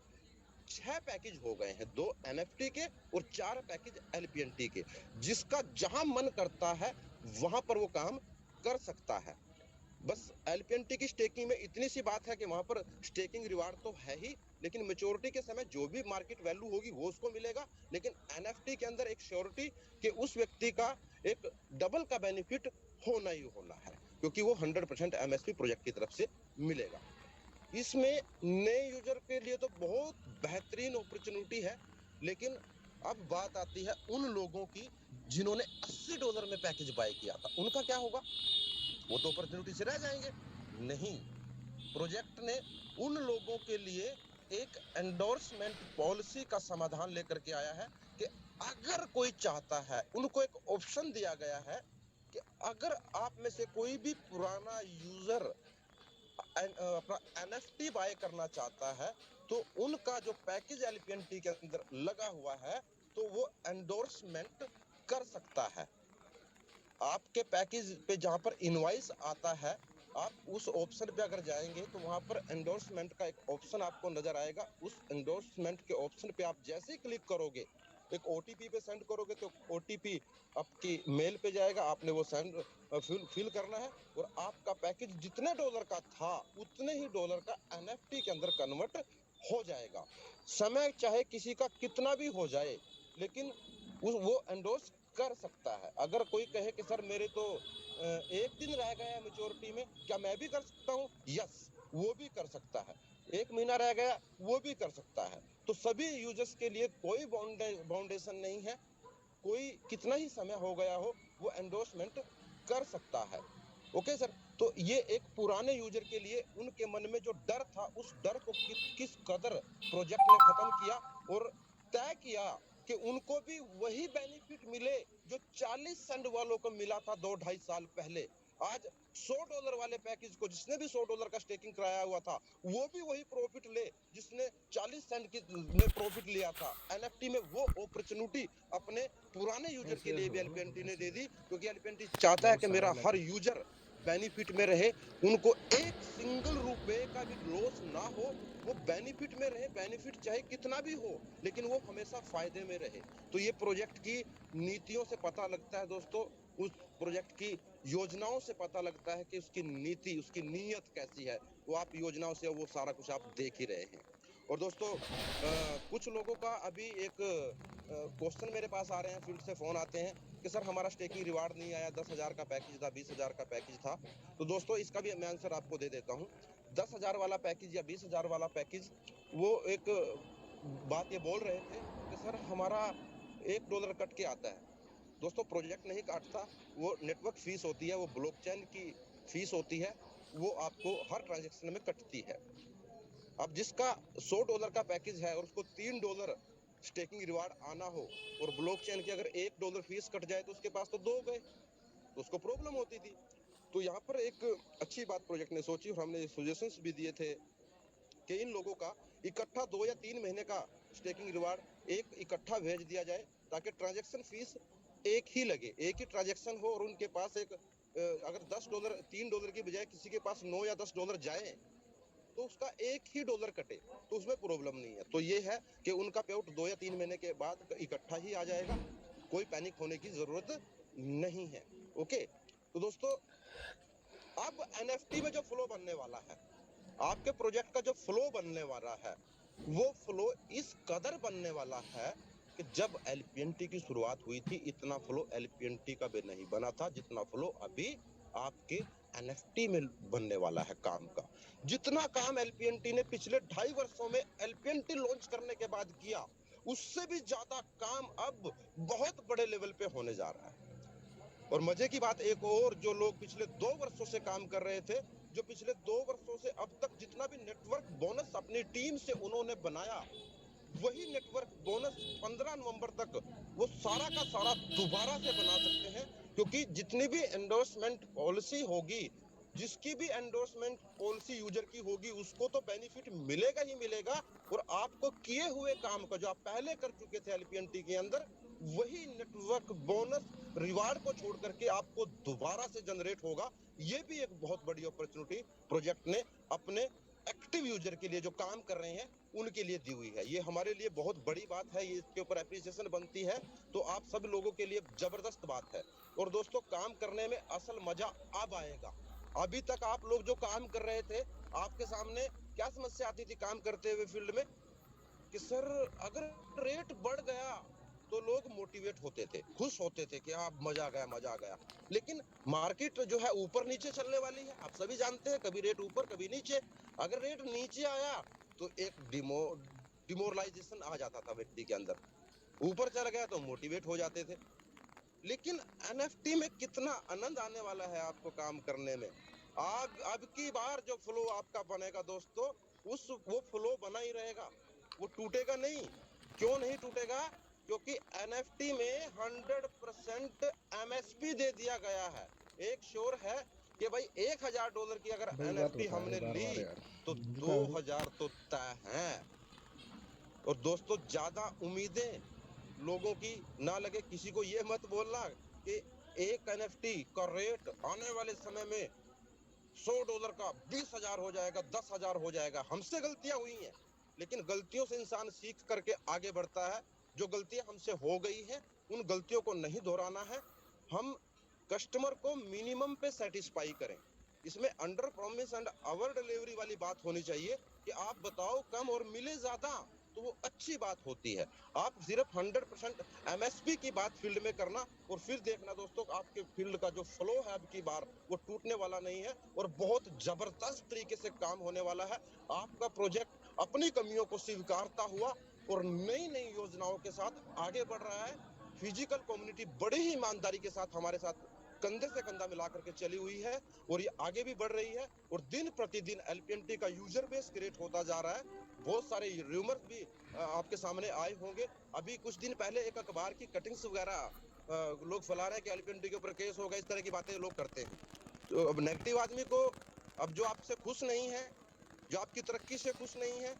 F: 6 पैकेज हो गए हैं, 2 NFT के और 4 पैकेज LPNT के। जिसका जहां मन करता है वहां पर वो काम कर सकता है। बस LPNT की स्टेकिंग में इतनी सी बात है कि वहां पर स्टेकिंग रिवार्ड तो है ही, लेकिन मैच्योरिटी के समय जो भी मार्केट वैल्यू होगी वो उसको मिलेगा। लेकिन NFT के अंदर एक श्योरिटी कि उस व्यक्ति का एक डबल का बेनिफिट होना ही होना है, क्योंकि वो 100% MSP प्रोजेक्ट की तरफ से मिलेगा। इसमें नए यूजर के लिए तो बहुत बेहतरीन अपॉर्चुनिटी है, लेकिन अब बात आती है उन लोगों की जिन्होंने $80 में पैकेज बाय किया था, उनका क्या होगा? वो तो अपॉर्चुनिटी से रह जाएंगे। नहीं, प्रोजेक्ट ने उन लोगों के लिए एक एंडोर्समेंट पॉलिसी का समाधान लेकर के आया है कि अगर कोई चाहता है, उनको एक ऑप्शन दिया गया है कि अगर आप में से कोई भी पुराना यूजर अपना NFT बाय करना चाहता है, तो उनका जो पैकेज LPNT के अंदर लगा हुआ है तो वो एंडोर्समेंट कर सकता है। आपके पैकेज पे जहां पर इनवॉइस आता है, आप उस ऑप्शन पे अगर जाएंगे तो वहां पर एंडोर्समेंट का एक ऑप्शन आपको नजर आएगा। उस एंडोर्समेंट के ऑप्शन पे आप जैसे ही क्लिक करोगे, एक OTP पे सेंड करोगे तो OTP आपकी मेल पे जाएगा, आपने वो सेंड फिल करना है और आपका पैकेज जितने डॉलर का था उतने ही डॉलर का NFT के अंदर कन्वर्ट हो जाएगा। समय चाहे किसी का कितना भी हो जाए, लेकिन वो एंडोर्स कर सकता है। अगर कोई कहे कि सर मेरे तो एक दिन रह गया है मैच्योरिटी में, क्या मैं भी कर सकता हूँ? यस, वो भी कर सकता है। 1 महीना रह गया, वो भी कर सकता है। तो सभी यूजर्स के लिए कोई बाउंडेशन नहीं है, कोई कितना ही समय हो गया हो वो एंडोर्समेंट कर सकता है। ओके सर, तो ये एक पुराने यूजर के लिए उनके मन में जो डर था, उस डर को किस कदर प्रोजेक्ट ने खत्म किया और तय किया कि उनको भी वही बेनिफिट मिले जो 40 सेंट वालों को मिला था 2-2.5 साल पहले। आज $100 वाले पैकेज को जिसने भी $100 का स्टेकिंग कराया हुआ था, वो भी वही प्रॉफिट ले जिसने 40 सेंट की ने प्रॉफिट लिया था। NFT में वो अपॉर्चुनिटी अपने पुराने यूजर के
E: ऐसे
F: लिए भी
E: हो
F: LPNT ने
E: ऐसे
F: दे दी, क्योंकि LPNT चाहता है
E: बहुत
F: कि
E: सारा
F: मेरा हर
E: लगा।
F: यूजर बेनिफिट में रहे, उनको एक सिंगल रुपए का भी लॉस ना हो, वो बेनिफिट में रहे, बेनिफिट चाहे कितना भी हो लेकिन वो हमेशा फायदे में रहे। तो ये प्रोजेक्ट की नीतियों से पता लगता है दोस्तों, उस प्रोजेक्ट की योजनाओं से पता लगता है कि उसकी नीति, उसकी नीयत कैसी है। वो आप योजनाओं से वो सारा कुछ आप देख ही रहे हैं। और दोस्तों कुछ लोगों का अभी एक क्वेश्चन मेरे पास आ रहे हैं, फील्ड से फोन आते हैं कि सर हमारा स्टेकिंग रिवार्ड नहीं आया, 10,000 का पैकेज था, 20,000 का पैकेज था। तो दोस्तों इसका भी मैं आंसर आपको दे देता हूँ। 10,000 वाला पैकेज या 20,000 वाला पैकेज, वो एक बात ये बोल रहे थे कि सर हमारा $1 कट के आता है। दोस्तों प्रोजेक्ट नहीं काटता, वो नेटवर्क फीस होती है, वो ब्लॉकचेन की फीस होती है, वो आपको हर ट्रांजेक्शन में कटती है। अब जिसका $100 का पैकेज है और उसको $3 स्टेकिंग रिवार्ड आना हो और ब्लॉकचेन की अगर $1 फीस कट जाए तो उसके पास तो 2 गए, तो उसको प्रॉब्लम होती थी। तो यहाँ पर एक अच्छी बात प्रोजेक्ट ने सोची और हमने सजेशंस भी दिए थे कि इन लोगों का इकट्ठा 2 या 3 महीने का स्टेकिंग रिवार्ड एक इकट्ठा भेज दिया जाए, ताकि ट्रांजैक्शन फीस एक ही लगे, एक ही ट्रांजैक्शन हो, और उनके पास एक अगर $10 $3 की बजाय किसी के पास $9 या $10 जाए तो उसका एक ही डॉलर कटे, तो उसमें प्रॉब्लम नहीं है। तो ये है कि उनका पे आउट 2 या 3 महीने के बाद इकट्ठा ही आ जाएगा, कोई पैनिक होने की जरूरत नहीं है। ओके, तो दोस्तों अब एनएफटी में जो फ्लो बनने वाला है, आपके प्रोजेक्ट का जो फ्लो बनने वाला है, वो फ्लो इस कदर बनने वाला है कि जब एलपीएनटी की शुरुआत हुई थी इतना फ्लो एलपीएनटी का भी नहीं बना था जितना फ्लो अभी आपके एनएफटी में बनने वाला है काम का। जितना काम एलपीएनटी ने पिछले 2.5 वर्षों में एलपीएनटी लॉन्च करने के बाद किया, उससे भी ज्यादा काम अब बहुत बड़े लेवल पे होने जा रहा है। और मजे की बात एक और, जो लोग पिछले 2 वर्षों से काम कर रहे थे, जो पिछले 2 वर्षों से अब तक जितना भी नेटवर्क बोनस अपनी टीम से उन्होंने बनाया, वही नेटवर्क बोनस 15 नवंबर तक वो सारा का सारा दोबारा से बना सकते हैं, क्योंकि जितनी भी एंडोर्समेंट पॉलिसी होगी, जिसकी भी एंडोर्समेंट पॉलिसी यूजर की होगी, उसको तो बेनिफिट मिलेगा ही मिलेगा, और आपको किए हुए काम का जो आप पहले कर चुके थे एलपीएनटी के अंदर, वही नेटवर्क बोनस रिवार्ड को छोड़ करके आपको दोबारा से जनरेट होगा। ये भी एक बहुत बड़ी अपॉर्चुनिटी प्रोजेक्ट ने अपने एक्टिव यूजर के लिए जो काम कर रहे हैं उनके लिए दी हुई है। ये हमारे लिए बहुत बड़ी बात है, ये इसके ऊपर एप्रिसिएशन बनती है, तो आप सब लोगों के लिए जबरदस्त बात है। और दोस्तों काम करने में असल मजा अब आएगा। अभी तक आप लोग जो काम कर रहे थे, आपके सामने क्या समस्या आती थी काम करते हुए फील्ड में, कि सर अगर रेट बढ़ गया तो लोग मोटिवेट होते थे, खुश होते थे कि आप मजा आ गया मजा आ गया। लेकिन मार्केट जो है ऊपर नीचे चलने वाली है, आप सभी जानते हैं, कभी रेट ऊपर कभी नीचे। अगर रेट नीचे आया तो एक डिमोरलाइजेशन आ जाता था व्यक्ति के अंदर, ऊपर चल गया तो मोटिवेट हो जाते थे। लेकिन एनएफटी में कितना आनंद आने वाला है आपको काम करने में। अब की बार जो फ्लो आपका बनेगा दोस्तों, वो फ्लो बना ही रहेगा, वो टूटेगा नहीं। क्यों नहीं टूटेगा? क्योंकि एनएफटी में 100% एमएसपी दे दिया गया है। एक श्योर है कि भाई $1000 की अगर एनएफटी हमने ली तो 2000 तो तय है। और दोस्तों ज्यादा उम्मीदें लोगों की ना लगे, किसी को ये मत बोलना कि एक एनएफटी का रेट आने वाले समय में $100 का 20,000 हो जाएगा, 10,000 हो जाएगा। हमसे गलतियां हुई हैं, लेकिन गलतियों से इंसान सीख करके आगे बढ़ता है। जो गलतियां हमसे हो गई हैं उन गलतियों को नहीं दोहराना है। हम कस्टमर को मिनिमम पे सेटिस्फाई करें। इसमें under promise and over delivery वाली बात होनी चाहिए कि आप बताओ कम और मिले ज्यादा, तो वो अच्छी बात होती है। आप सिर्फ 100% एमएसपी की बात फील्ड में करना, और फिर देखना दोस्तों आपके फील्ड का जो फ्लो है अब की बार वो टूटने वाला नहीं है, और बहुत जबरदस्त तरीके से काम होने वाला है। आपका प्रोजेक्ट अपनी कमियों को स्वीकारता हुआ और नई नई योजनाओं के साथ आगे बढ़ रहा है। फिजिकल कम्युनिटी बड़ी ही ईमानदारी के साथ हमारे साथ कंधे से कंधा मिला करके चली हुई है, और ये आगे भी बढ़ रही है। और दिन प्रतिदिन एलपीएनटी का यूजर बेस क्रिएट होता जा रहा है। बहुत सारे रूमर्स भी आपके सामने आए होंगे। अभी कुछ दिन पहले एक अखबार की कटिंग्स वगैरह लोग फैला रहे हैं कि एलपीएनटी के ऊपर केस होगा, इस तरह की बातें लोग करते हैं। तो अब नेगेटिव आदमी को, अब जो आपसे खुश नहीं है, जो आपकी तरक्की से खुश नहीं है,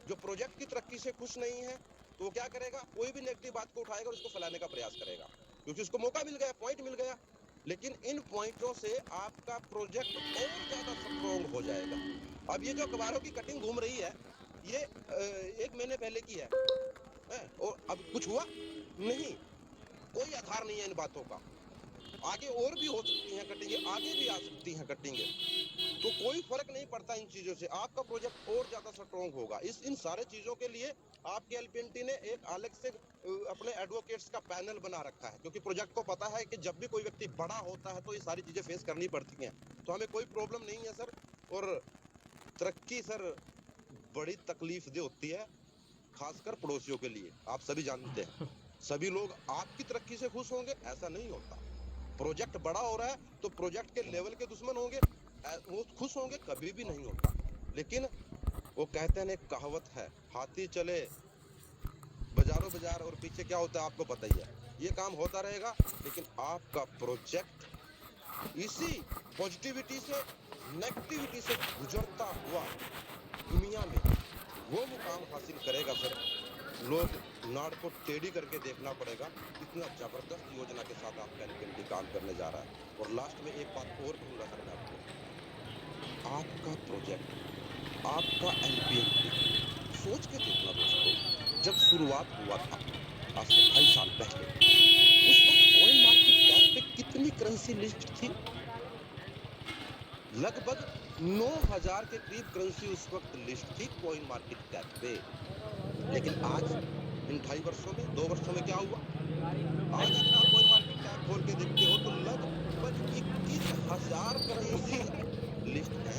F: जो प्रोजेक्ट की तरक्की से खुश नहीं है, तो वो क्या करेगा? कोई भी नेगेटिव बात को उठाएगा और उसको फैलाने का प्रयास करेगा, क्योंकि उसको मौका मिल गया, पॉइंट मिल गया। लेकिन इन पॉइंटों से आपका प्रोजेक्ट और ज्यादा स्ट्रॉन्ग हो जाएगा। अब ये जो अखबारों की कटिंग घूम रही है, ये 1 महीने पहले की है, और अब कुछ हुआ नहीं, कोई आधार नहीं है इन बातों का। आगे और भी हो सकती हैं कटिंगे, आगे भी आ सकती हैं कटिंगे, तो कोई फर्क नहीं पड़ता इन चीजों से। आपका प्रोजेक्ट और ज्यादा स्ट्रॉन्ग होगा। इन सारे चीजों के लिए आपके एलपीएनटी ने एक अलग से अपने एडवोकेट्स का पैनल बना रखा है, क्योंकि प्रोजेक्ट को पता है कि जब भी कोई व्यक्ति बड़ा होता है तो ये सारी चीजें फेस करनी पड़ती हैं। तो हमें कोई प्रॉब्लम नहीं है सर। और तरक्की सर बड़ी तकलीफ दे होती है, खासकर पड़ोसियों के लिए। आप सभी जानते हैं, सभी लोग आपकी तरक्की से खुश होंगे ऐसा नहीं होता। प्रोजेक्ट बड़ा हो रहा है तो प्रोजेक्ट के लेवल के दुश्मन होंगे, वो खुश होंगे कभी भी नहीं होता। लेकिन वो कहते हैं, एक कहावत है, हाथी चले बाजारों बाजार और पीछे क्या होता है आपको पता ही है। ये काम होता रहेगा, लेकिन आपका प्रोजेक्ट इसी पॉजिटिविटी से नेगेटिविटी से गुजरता हुआ दुनिया में वो मुकाम हासिल करेगा सर, लोग नाड़ को टेढ़ी करके देखना पड़ेगा, इतना जबरदस्त योजना के साथ आपका एलपीएनटी काम करने जा रहा है। और लास्ट में एक बात और कहूंगा सर मैं आपको, आपका प्रोजेक्ट, आपका एलपीएनटी, सोच के देखना दोस्तों, जब शुरुआत हुआ था आज से 2.5 साल पहले, उस वक्त कॉइन मार्केट कैप पे कितनी करेंसी लिस्ट थी? लगभग 9000 के करीब करेंसी उस वक्त लिस्ट थी कॉइन मार्केट कैप पे। लेकिन आज इन 2.5 वर्षों में, 2 वर्षों में क्या हुआ? आज अगर आप कॉइन मार्केट कैप खोल के देखते हो तो लगभग 21,000 करेंसी लिस्ट है।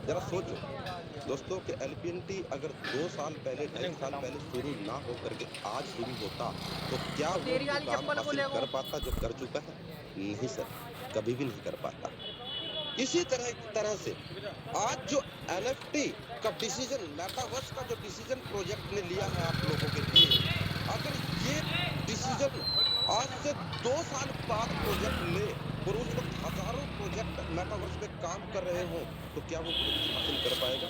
F: जरा सोचो दोस्तों कि एलपीएनटी अगर 2 साल पहले, 2.5 साल पहले शुरू ना हो करके आज शुरू होता तो क्या वो मुकाम हासिल कर पाता जो कर चुका है? नहीं सर, कभी भी नहीं कर पाता। इसी तरह से आज जो एनएफटी का डिसीजन, मेटावर्स का जो डिसीजन प्रोजेक्ट ने लिया है आप लोगों के लिए, अगर ये डिसीजन आज से 2 साल बाद प्रोजेक्ट ले और उस वक्त हजारों प्रोजेक्ट मेटावर्स पे काम कर रहे हो तो क्या वो प्रगति हासिल कर पाएगा?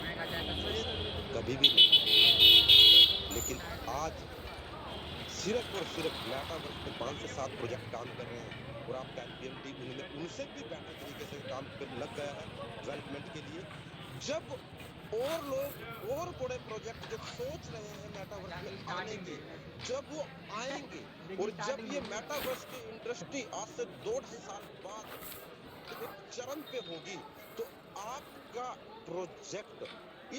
F: कभी भी नहीं। लेकिन आज सिर्फ और सिर्फ मेटावर्स पे 5 से 7 प्रोजेक्ट काम कर रहे हैं और आपका एलपीएनटी उनमें उनसे भी बेहतर तरीके से काम कर लग गया है डेवलपमेंट के लिए। जब और लोग और बड़े प्रोजेक्ट जब सोच रहे हैं मेटावर्स में आने के, जब वो आएंगे और जब ये मेटावर्स की इंडस्ट्री आज से 2.5 साल बाद एक चरम पे होगी तो आपका प्रोजेक्ट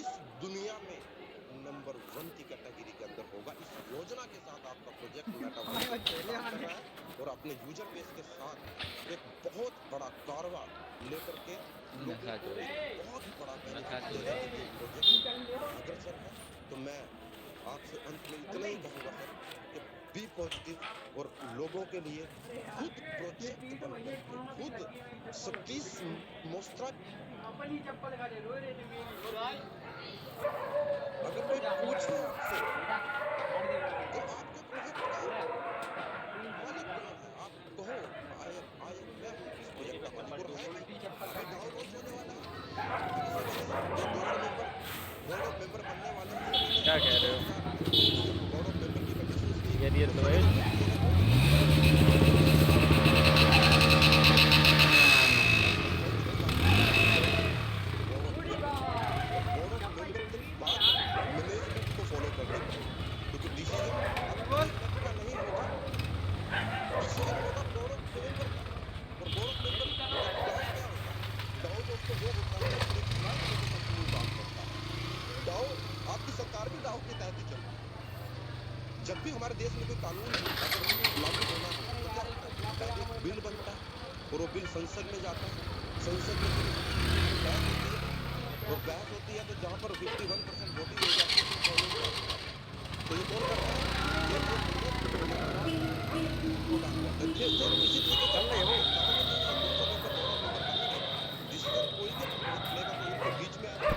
F: इस दुनिया में नंबर 1 की कैटेगरी के अंदर होगा। इस योजना के साथ आपका प्रोजेक्ट मेटावर्स में काम कर रहा है और अपने यूजर बेस के साथ एक बहुत बड़ा कारवा लेकर के लोगों को बहुत बड़ा बेनिफिट देने के लिए प्रोजेक्ट अग्रसर है। तो मैं आपसे अंत में इतना ही कहूँगा सर कि बी पॉजिटिव और लोगों के लिए खुद प्रोजेक्ट बनकर के, खुद सतीश मोस्त्रा, अगर कोई पूछे आपसे कि आपके प्रोजेक्ट का मालिक कौन है, आप कहो आई मैं हूँ इस प्रोजेक्ट का मालिक। और है भी, अभी डाउन रोड होने वाला है, इससे पहले जो 200 बोर्ड ऑफ मेंबर बनने वाले हैं,
B: क्या कह रहे हो?
F: बोर्ड ऑफ मेंबर की कंडीशंस दी
B: ये तो है।
F: मैनेजमेंट को फॉलो करनी पड़ेगी क्योंकि डिसीजन अब मैनेजमेंट का नहीं होगा, डिसीजन होगा बोर्ड ऑफ मेंबर का। और बोर्ड ऑफ मेंबर का डाउ क्या होता है? डाउ दोस्तों वो होता है जो एक लाख लोगों का समूह काम करता है। डाउ, आपकी सरकार भी डाउ के तहत ही चलती है। जब भी हमारे देश में कोई कानून अगर लागू होना है तो क्या होता है? पहले एक बिल बनता है और वो बिल संसद में जाता है, संसद में बहस होती है और बहस होती है तो जहाँ पर 51% वोटिंग हो जाती है तो ये कौन करता है? ये इसी तरीके चल रहे हो डिसीजन कोई भी लेगा तो इनके बीच में आएगा।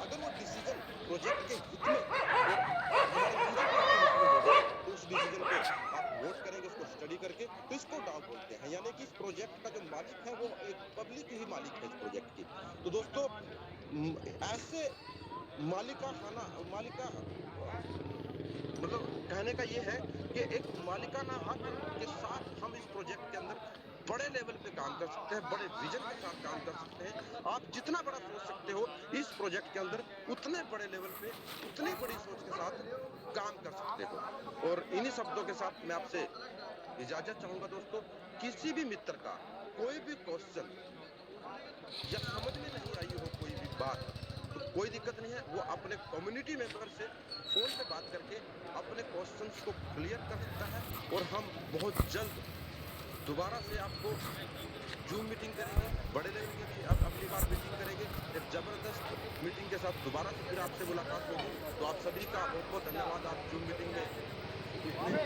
F: अगर वो डिसीजन प्रोजेक्ट के हित में और हमारे यूजर के हित में होगा तो उस डिसीजन पे आप वोट करेंगे, उसको स्टडी करके, तो इसको डाउ बोलते हैं। यानी कि इस प्रोजेक्ट का जो मालिक है वो एक पब्लिक ही मालिक है इस प्रोजेक्ट की। तो दोस्तों ऐसे मालिका मतलब कहने का ये है कि एक मालिकाना हक के साथ हम इस प्रोजेक्ट के अंदर बड़े लेवल पे काम कर सकते हैं, बड़े विजन के साथ काम कर सकते हैं। आप जितना बड़ा सोच सकते हो इस प्रोजेक्ट के अंदर, उतने बड़े लेवल पे, उतनी बड़ी सोच के साथ काम कर सकते हो। और इन्हीं शब्दों के साथ मैं आपसे इजाजत चाहूंगा दोस्तों। किसी भी मित्र का कोई भी क्वेश्चन या समझ में नहीं आई हो कोई भी बात तो कोई दिक्कत नहीं है, वो अपने कम्युनिटी मेंबर से फोन पे बात करके अपने क्वेश्चंस को क्लियर कर सकता है। और हम बहुत जल्द दोबारा से आपको जूम मीटिंग करेंगे, बड़े लेवल की भी अब अगली बार मीटिंग करेंगे, एक जबरदस्त मीटिंग के साथ दोबारा से फिर आपसे मुलाकात होगी। तो आप सभी का बहुत बहुत धन्यवाद। आप जूम मीटिंग में इतने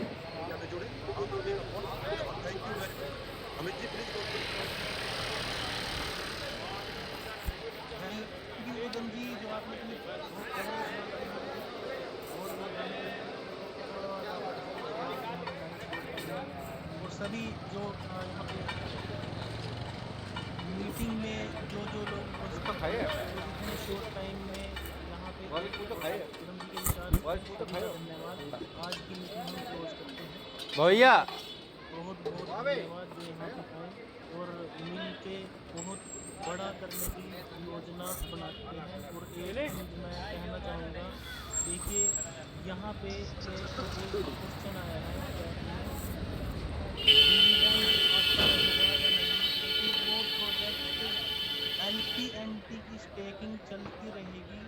F: जुड़े, आप सभी का बहुत धन्यवाद। Thank you very much. Amit ji please
A: निवेदन जी जो आपने अपनी और सभी जो यहाँ पे मीटिंग में जो लोग इतने शॉर्ट टाइम में यहाँ पे पूनम जी के विचार सभी का धन्यवाद। आज की मीटिंग हम क्लोज करते हैं।
E: भैया
A: बहुत बहुत धन्यवाद जो यहाँ पे आए और मिल के बहुत बड़ा करने की योजना बनाते हैं। और एक चीज़ मैं कहना चाहूँगा, देखिए यहाँ पे एक क्वेश्चन आया है डिविडेंड आता रहेगा या नहीं, क्योंकि वो प्रोजेक्ट LP&T की स्टेकिंग चलती रहेगी,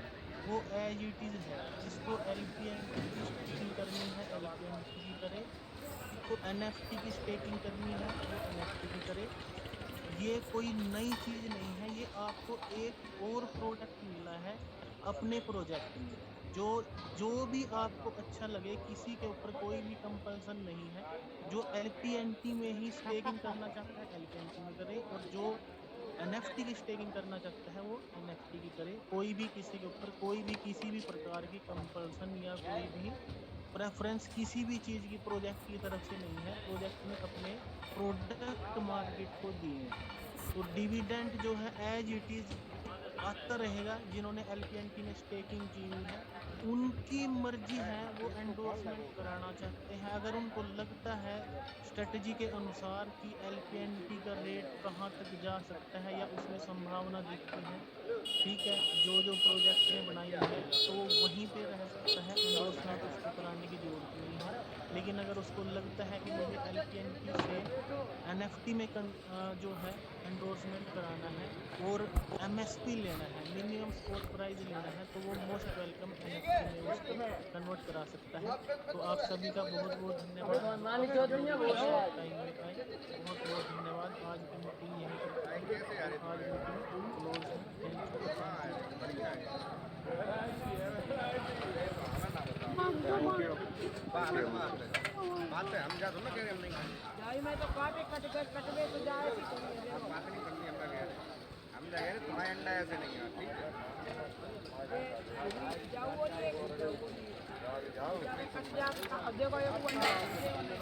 A: वो एज इट इज़ है। जिसको LP&T की स्टेकिंग करनी है LP&T की करे, जिसको NFT की स्टेकिंग करनी है वो NFT की करे। ये कोई नई चीज़ नहीं है, ये आपको एक और प्रोडक्ट मिला है अपने प्रोजेक्ट में। जो जो भी आपको अच्छा लगे, किसी के ऊपर कोई भी कंपल्सन नहीं है। जो LP&T में ही स्टेकिंग करना चाहता है LP&T में करे, और जो NFT की स्टेकिंग करना चाहता है वो NFT की करे। कोई भी किसी के ऊपर कोई भी किसी भी प्रकार की कंपल्सन या कोई भी प्रेफरेंस किसी भी चीज़ की प्रोजेक्ट की तरफ से नहीं है। प्रोजेक्ट ने अपने प्रोडक्ट मार्केट को दिए हैं, तो डिविडेंड जो है एज इट इज़ आता रहेगा। जिन्होंने LP&T में स्टेकिंग की हुई है उनकी मर्जी है, वो एंडोर्समेंट कराना चाहते हैं। अगर उनको लगता है स्ट्रेटजी के अनुसार कि LP&T का रेट कहाँ तक जा सकता है या उसमें संभावना दिखती है, ठीक है, जो प्रोजेक्ट ने बनाई है तो वो वहीं पे रह सकता है, एंडोर्समेंट उसको कराने की ज़रूरत नहीं है। लेकिन अगर उसको लगता है कि मुझे LP&T से NFT में जो है एंडोर्समेंट कराना है और MSP लेना है, मिनिमम स्पॉट प्राइस लेना है, तो वो मोस्ट वेलकम NFT में उसको कन्वर्ट करा सकता है। तो आप सभी का बहुत बहुत धन्यवाद। टाइम में आए, बहुत बहुत धन्यवाद। आज की मीटिंग यहीं पर खत्म। आज मीटिंग क्लोज है। Thank you.
E: बात पे हम जा दो ना कह रहे हम नहीं
B: जाई मैं तो काटे कटवे तो जाए थी
E: बात नहीं करनी हम लगे हम लगे तुम्हारा अंडा ऐसे नहीं है ठीक है
B: जाओ वो देखो देखो ये अंडा